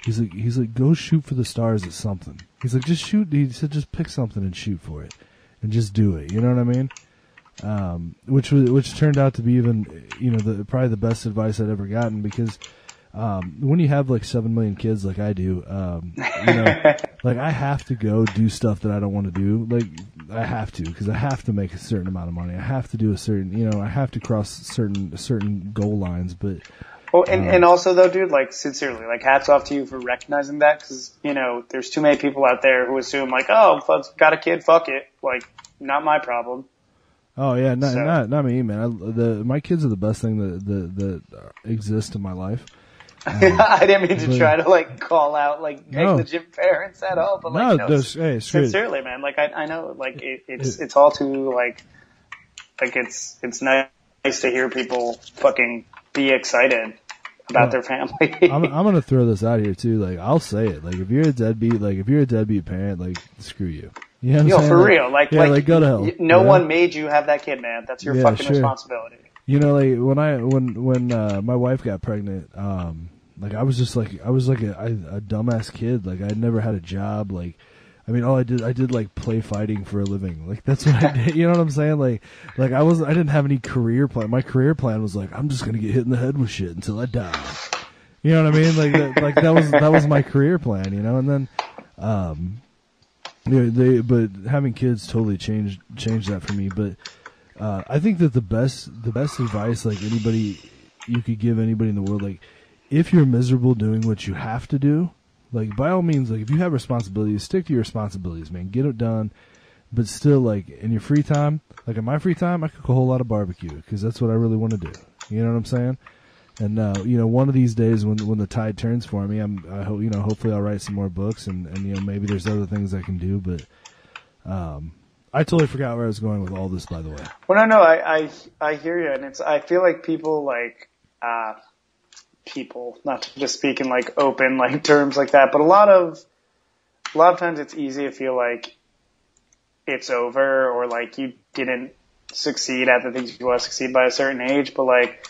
He's like, go shoot for the stars at something. He's like, just shoot. He said, just pick something and shoot for it and just do it. You know what I mean? Which turned out to be even, probably the best advice I'd ever gotten, because, when you have like 7 million kids like I do, like I have to go do stuff that I don't want to do. Like I have to, because I have to make a certain amount of money. I have to do a certain, I have to cross certain goal lines. But
and also though, dude, like sincerely, like hats off to you for recognizing that, because there's too many people out there who assume like, oh, got a kid, fuck it, like not my problem.
Oh yeah, not me, man. My kids are the best thing that exists in my life.
I didn't mean to try to like call out like negligent parents at all, but like sincerely, man. Like I know, like it's all too like it's nice to hear people fucking be excited about their family.
I'm gonna throw this out here too. Like I'll say it. Like if you're a deadbeat parent, like screw you. You know what I'm saying? For
real. Like
go to hell.
No one made you have that kid, man. That's your fucking responsibility.
Like when my wife got pregnant, like I was like a dumbass kid. Like I'd never had a job. Like, I mean, all I did like play fighting for a living. Like that's what I did. You know what I'm saying? Like I didn't have any career plan. My career plan was like, I'm just gonna get hit in the head with shit until I die. You know what I mean? Like that was my career plan. And then, but having kids totally changed that for me. But I think that the best advice like you could give anybody in the world, like if you're miserable doing what you have to do, like by all means, like if you have responsibilities, stick to your responsibilities, man. Get it done. But still, like in your free time, like in my free time, I cook a whole lot of barbecue because that's what I really want to do. You know what I'm saying? And one of these days when the tide turns for me, I hope hopefully I'll write some more books and maybe there's other things I can do. But I totally forgot where I was going with all this, by the way.
Well, no, I hear you, and I feel like people like people, not to just speak in like open like terms like that, but a lot of times it's easy to feel like it's over or like you didn't succeed at the things you want to succeed by a certain age, but like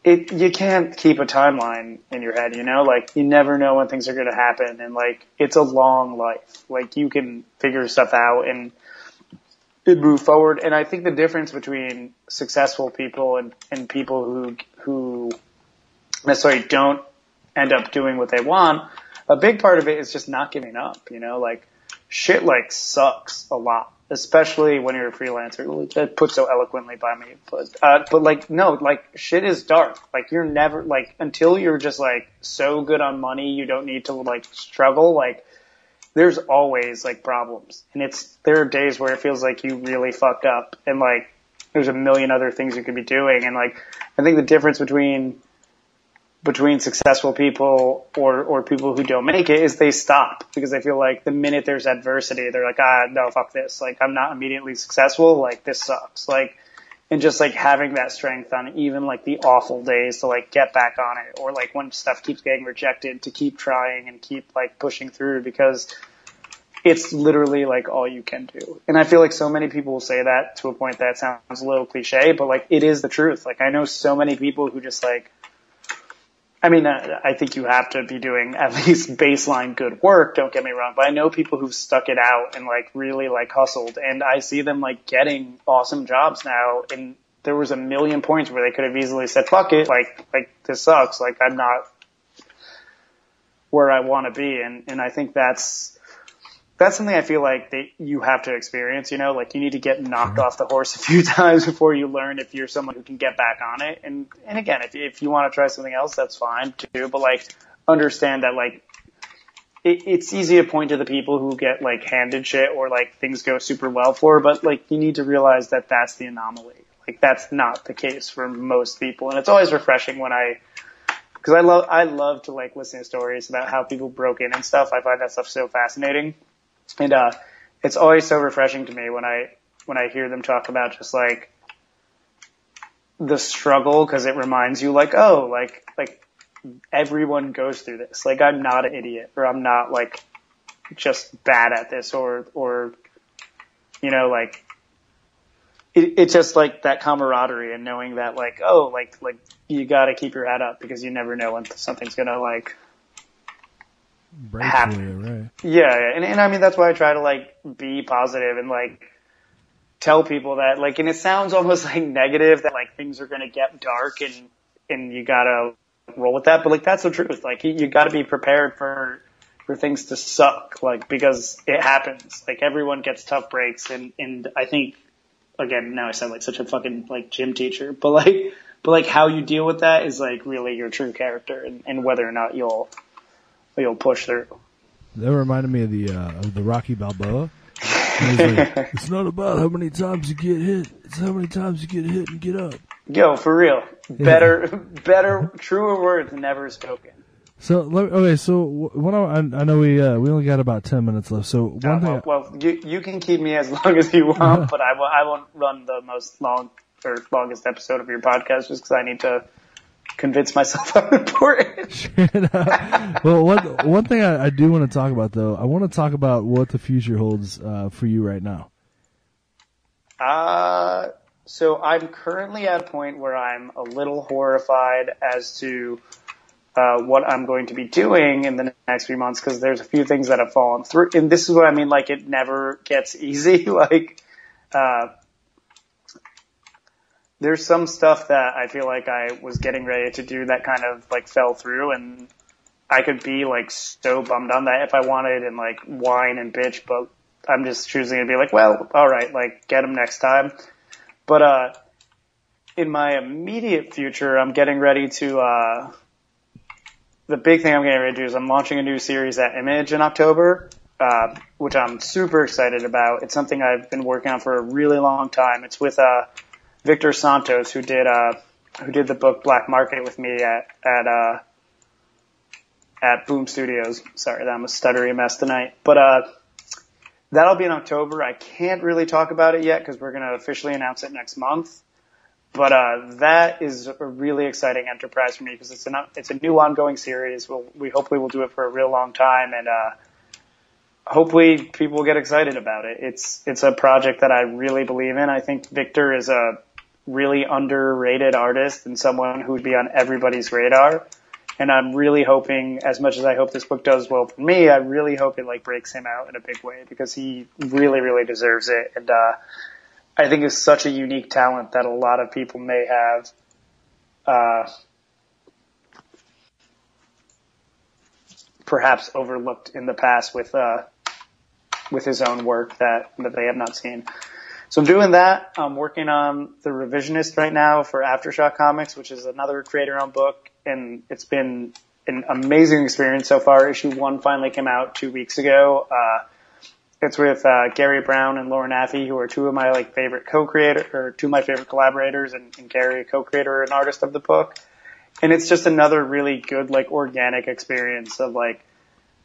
you can't keep a timeline in your head, like you never know when things are going to happen, and like it's a long life. Like you can figure stuff out and move forward. And I think the difference between successful people and people who necessarily don't end up doing what they want, a big part of it is just not giving up, like shit like sucks a lot, especially when you're a freelancer. That put so eloquently by me, but like no, like shit is dark. Like you're never like until you're just like so good on money you don't need to like struggle. Like there's always like problems, and there are days where it feels like you really fucked up, and like there's a million other things you could be doing, and like I think the difference between between successful people or people who don't make it is they stop, because they feel like the minute there's adversity, they're like, no, fuck this. Like, I'm not immediately successful. Like, this sucks. Like, and just like having that strength on even like the awful days to like get back on it, or like when stuff keeps getting rejected, to keep trying and keep like pushing through, because it's literally like all you can do. And I feel like so many people will say that to a point that sounds a little cliche, but like it is the truth. Like, I know so many people who just like, I mean, I think you have to be doing at least baseline good work, don't get me wrong, but I know people who've stuck it out and like really like hustled, and I see them like getting awesome jobs now. And there was a million points where they could have easily said, fuck it, like this sucks, like I'm not where I want to be. And I think that's something I feel like that you have to experience, you know, like you need to get knocked off the horse a few times before you learn if you're someone who can get back on it. And again, if you want to try something else, that's fine too, but like understand that like it's easy to point to the people who get like handed shit or like things go super well for, but like you need to realize that that's the anomaly. Like that's not the case for most people. And it's always refreshing when because I love to like listen to stories about how people broke in and stuff. I find that stuff so fascinating. And it's always so refreshing to me when I hear them talk about just like the struggle, because it reminds you like, oh, like everyone goes through this. Like, I'm not an idiot, or I'm not like just bad at this, or you know, like it's just like that camaraderie and knowing that like, oh, like you got to keep your head up, because you never know when something's gonna like happen.
Right.
Yeah, and I mean that's why I try to like be positive and like tell people that like, and it sounds almost like negative that like things are gonna get dark and you gotta roll with that, but like that's the truth. Like you gotta be prepared for things to suck, like, because it happens. Like everyone gets tough breaks, and I think, again, now I sound like such a fucking like gym teacher, but like how you deal with that is like really your true character, and whether or not you'll push through.
That reminded me of the Rocky Balboa. He's like, it's not about how many times you get hit; it's how many times you get hit and get up.
Yo, for real, better, truer words never spoken.
So okay, so what I know we only got about 10 minutes left. So one thing.
Well, you can keep me as long as you want, but I won't run the longest episode of your podcast just because I need to convince myself I'm important.
Well, one thing I do want to talk about, though, I want to talk about what the future holds for you right now.
So I'm currently at a point where I'm a little horrified as to what I'm going to be doing in the next few months, because there's a few things that have fallen through. And this is what I mean, like, it never gets easy. Like, there's some stuff that I feel like I was getting ready to do that kind of like fell through, and I could be like so bummed on that if I wanted and like whine and bitch, but I'm just choosing to be like, well, all right, like get them next time. But in my immediate future, I'm getting ready to the big thing I'm getting ready to do is I'm launching a new series at Image in October, which I'm super excited about. It's something I've been working on for a really long time. It's with Victor Santos, who did the book Black Market with me at Boom Studios. Sorry, I'm a stuttery mess tonight. But that'll be in October. I can't really talk about it yet because we're going to officially announce it next month. But that is a really exciting enterprise for me because it's a new ongoing series. We hopefully will do it for a real long time, and hopefully people will get excited about it. It's a project that I really believe in. I think Victor is a really underrated artist and someone who would be on everybody's radar. And I'm really hoping, as much as I hope this book does well for me, I really hope it like breaks him out in a big way because he really, really deserves it. And I think is such a unique talent that a lot of people may have perhaps overlooked in the past with his own work that they have not seen. So I'm doing that. I'm working on The Revisionist right now for Aftershock Comics, which is another creator-owned book, and it's been an amazing experience so far. Issue 1 finally came out 2 weeks ago. It's with Gary Brown and Lauren Affey, who are two of my favorite co-creators, or two of my favorite collaborators, and Gary, a co-creator and artist of the book. it's just another really good, like, organic experience of, like,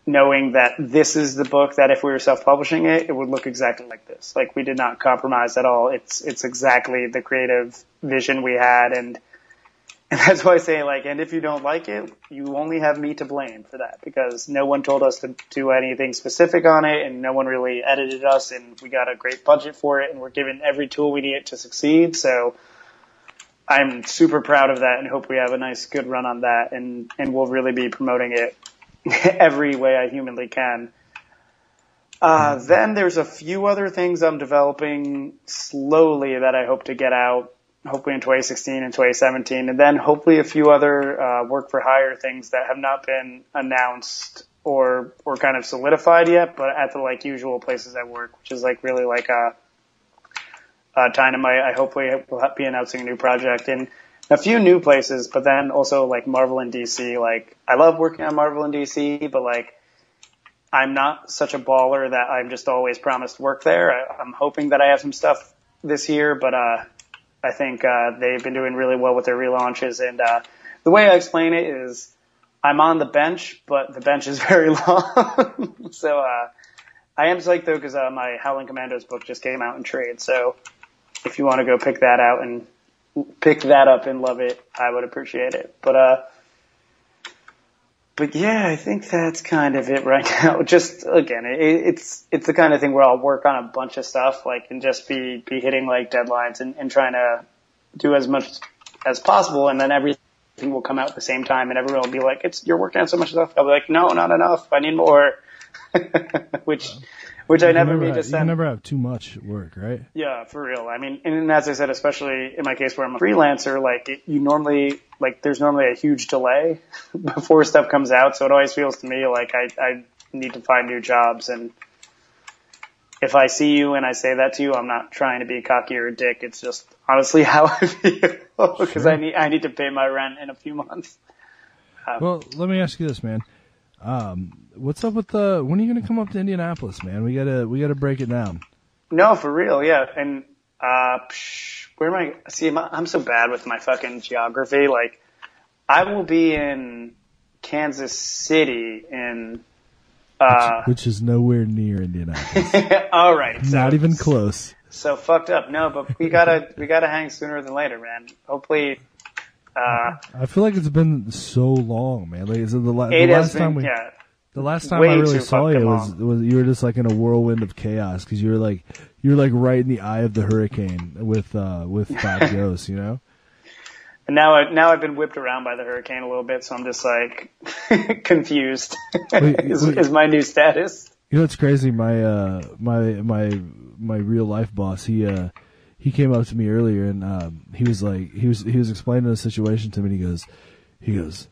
knowing that this is the book that if we were self-publishing it, it would look exactly like this. Like, we did not compromise at all. It's exactly the creative vision we had, and that's why I say, like, and if you don't like it, you only have me to blame for that, because no one told us to do anything specific on it, and no one really edited us, and we got a great budget for it, and we're given every tool we need to succeed. So I'm super proud of that and hope we have a nice, good run on that, and we'll really be promoting it every way I humanly can. Then there's a few other things I'm developing slowly that I hope to get out, hopefully in 2016 and 2017, and then hopefully a few other work for hire things that have not been announced or kind of solidified yet, but at the like usual places I work, which is like really like Dynamite. I hopefully will be announcing a new project in a few new places, but then also like Marvel and DC. Like, I love working on Marvel and DC, but like, I'm not such a baller that I'm just always promised work there. I'm hoping that I have some stuff this year, but I think they've been doing really well with their relaunches, and the way I explain it is I'm on the bench, but the bench is very long. So I am psyched though, because my Howling Commandos book just came out in trade, so if you want to go pick that out and pick that up and love it, I would appreciate it. But yeah, I think that's kind of it right now. Just, again, it's the kind of thing where I'll work on a bunch of stuff, like, and just be hitting like deadlines and trying to do as much as possible, and then everything will come out at the same time, and everyone will be like, you're working on so much stuff. I'll be like, no, not enough. I need more. Which I never mean to send.
You never have too much work, right?
Yeah, for real. I mean, and as I said, especially in my case where I'm a freelancer, like, there's normally a huge delay before stuff comes out. So it always feels to me like I need to find new jobs. And if I see you and I say that to you, I'm not trying to be cocky or a dick. It's just honestly how I feel, because
sure.
I need to pay my rent in a few months.
Well, let me ask you this, man. What's up with when are you going to come up to Indianapolis, man? We gotta break it down.
No, for real. Yeah. And, where am I? See, I'm so bad with my fucking geography. Like, I will be in Kansas City in,
which is nowhere near Indianapolis.
All right.
Not even close.
So fucked up. No, but we gotta hang sooner than later, man. Hopefully,
I feel like it's been so long, man. Like, the last time I really saw you was you were just like in a whirlwind of chaos, because you were like right in the eye of the hurricane with Five Ghosts, you know.
And now I've been whipped around by the hurricane a little bit, so I'm just like confused. Is my new status?
You know what's crazy? My real life boss, he came up to me earlier, and he was explaining the situation to me, and he goes,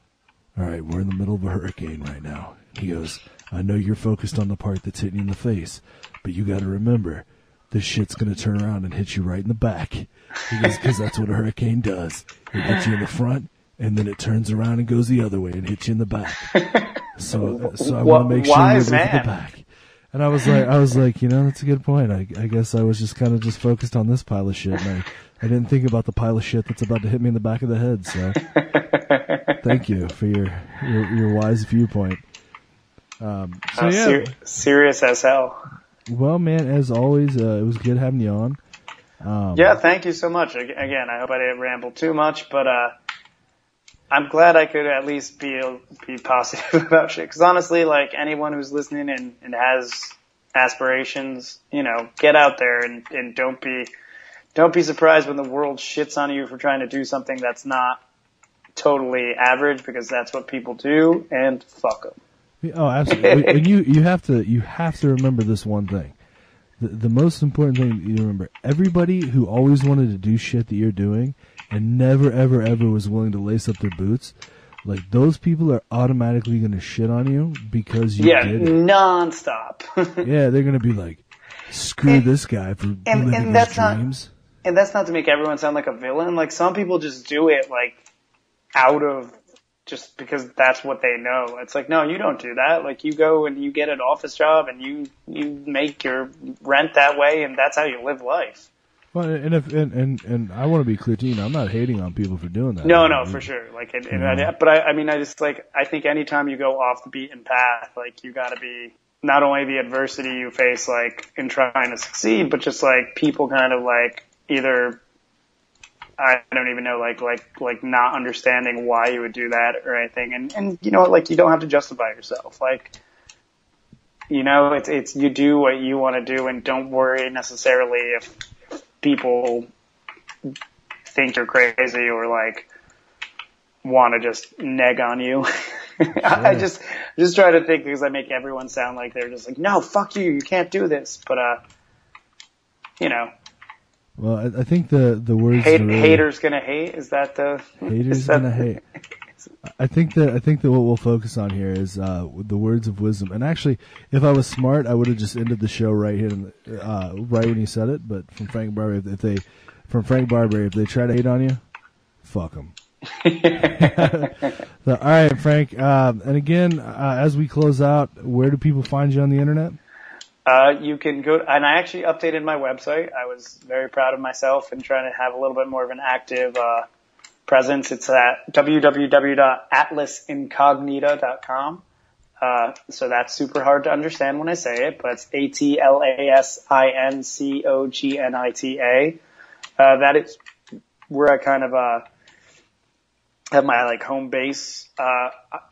all right, we're in the middle of a hurricane right now. He goes, I know you're focused on the part that's hitting you in the face, but you got to remember, this shit's going to turn around and hit you right in the back. He goes, because that's what a hurricane does. It hits you in the front, and then it turns around and goes the other way and hits you in the back. So I want to make sure you're with the back. And I was like, you know, that's a good point. I guess I was just kind of just focused on this pile of shit, and I didn't think about the pile of shit that's about to hit me in the back of the head. So, thank you for your wise viewpoint.
Serious as hell.
Well, man, as always, it was good having you on.
Yeah, thank you so much. Again, I hope I didn't ramble too much, but I'm glad I could at least be positive about shit. Because honestly, like, anyone who's listening and has aspirations, you know, get out there and don't be surprised when the world shits on you for trying to do something that's not totally average, because that's what people do, and fuck them.
Oh, absolutely. And you have to remember this one thing. The most important thing you remember: everybody who always wanted to do shit that you're doing and never, ever, ever was willing to lace up their boots, like, those people are automatically going to shit on you because you did it.
Nonstop.
Yeah, they're going to be like, screw this guy for living his dreams.
And that's not to make everyone sound like a villain. Like, some people just do it, like, out of just because that's what they know. It's like, no, you don't do that. Like, you go and you get an office job and you make your rent that way, and that's how you live life.
Well, and I want to be clear too. I'm not hating on people for doing that.
No, for sure. Like, but I just like, I think anytime you go off the beaten path, like, you got to be not only the adversity you face, like, in trying to succeed, but just like people kind of like either, I don't even know, like not understanding why you would do that or anything. And you know what, like, you don't have to justify yourself. Like, you know, it's you do what you want to do, and don't worry necessarily if people think you're crazy or like want to just neg on you. Sure. I just try to think, because I make everyone sound like they're just like, no, fuck you can't do this. But, you know.
Well, I think the words
haters gonna hate. Is that the
haters gonna hate? I think that what we'll focus on here is the words of wisdom. And actually, if I was smart, I would have just ended the show right here, right when you said it. But from Frank Barbiere, if they try to hate on you, fuck them. So, all right, Frank. And again, as we close out, where do people find you on the internet?
You can go, and I actually updated my website. I was very proud of myself and trying to have a little bit more of an active presence. It's at www.atlasincognita.com. So that's super hard to understand when I say it, but it's ATLASINCOGNITA. That is where I kind of have my like home base.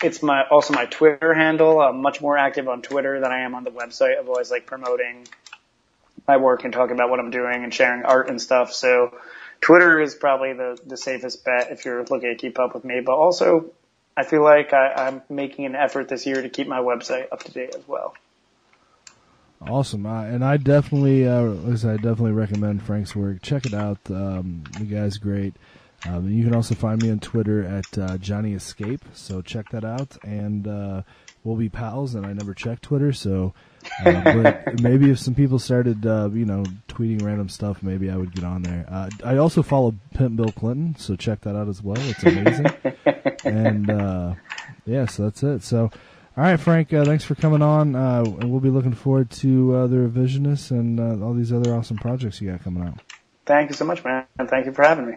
It's also my Twitter handle. I'm much more active on Twitter than I am on the website. I'm always like promoting my work and talking about what I'm doing and sharing art and stuff. So Twitter is probably the safest bet if you're looking to keep up with me. But also, I feel like I'm making an effort this year to keep my website up to date as well.
Awesome. And I definitely, definitely recommend Frank's work. Check it out. The guy's great. You can also find me on Twitter at Johnny Escape. So check that out. And we'll be pals. And I never check Twitter. So, but maybe if some people started, tweeting random stuff, maybe I would get on there. I also follow Pimp Bill Clinton. So check that out as well. It's amazing. And so that's it. So. All right, Frank, thanks for coming on, and we'll be looking forward to the Revisionist and all these other awesome projects you got coming out.
Thank you so much, man, and thank you for having me.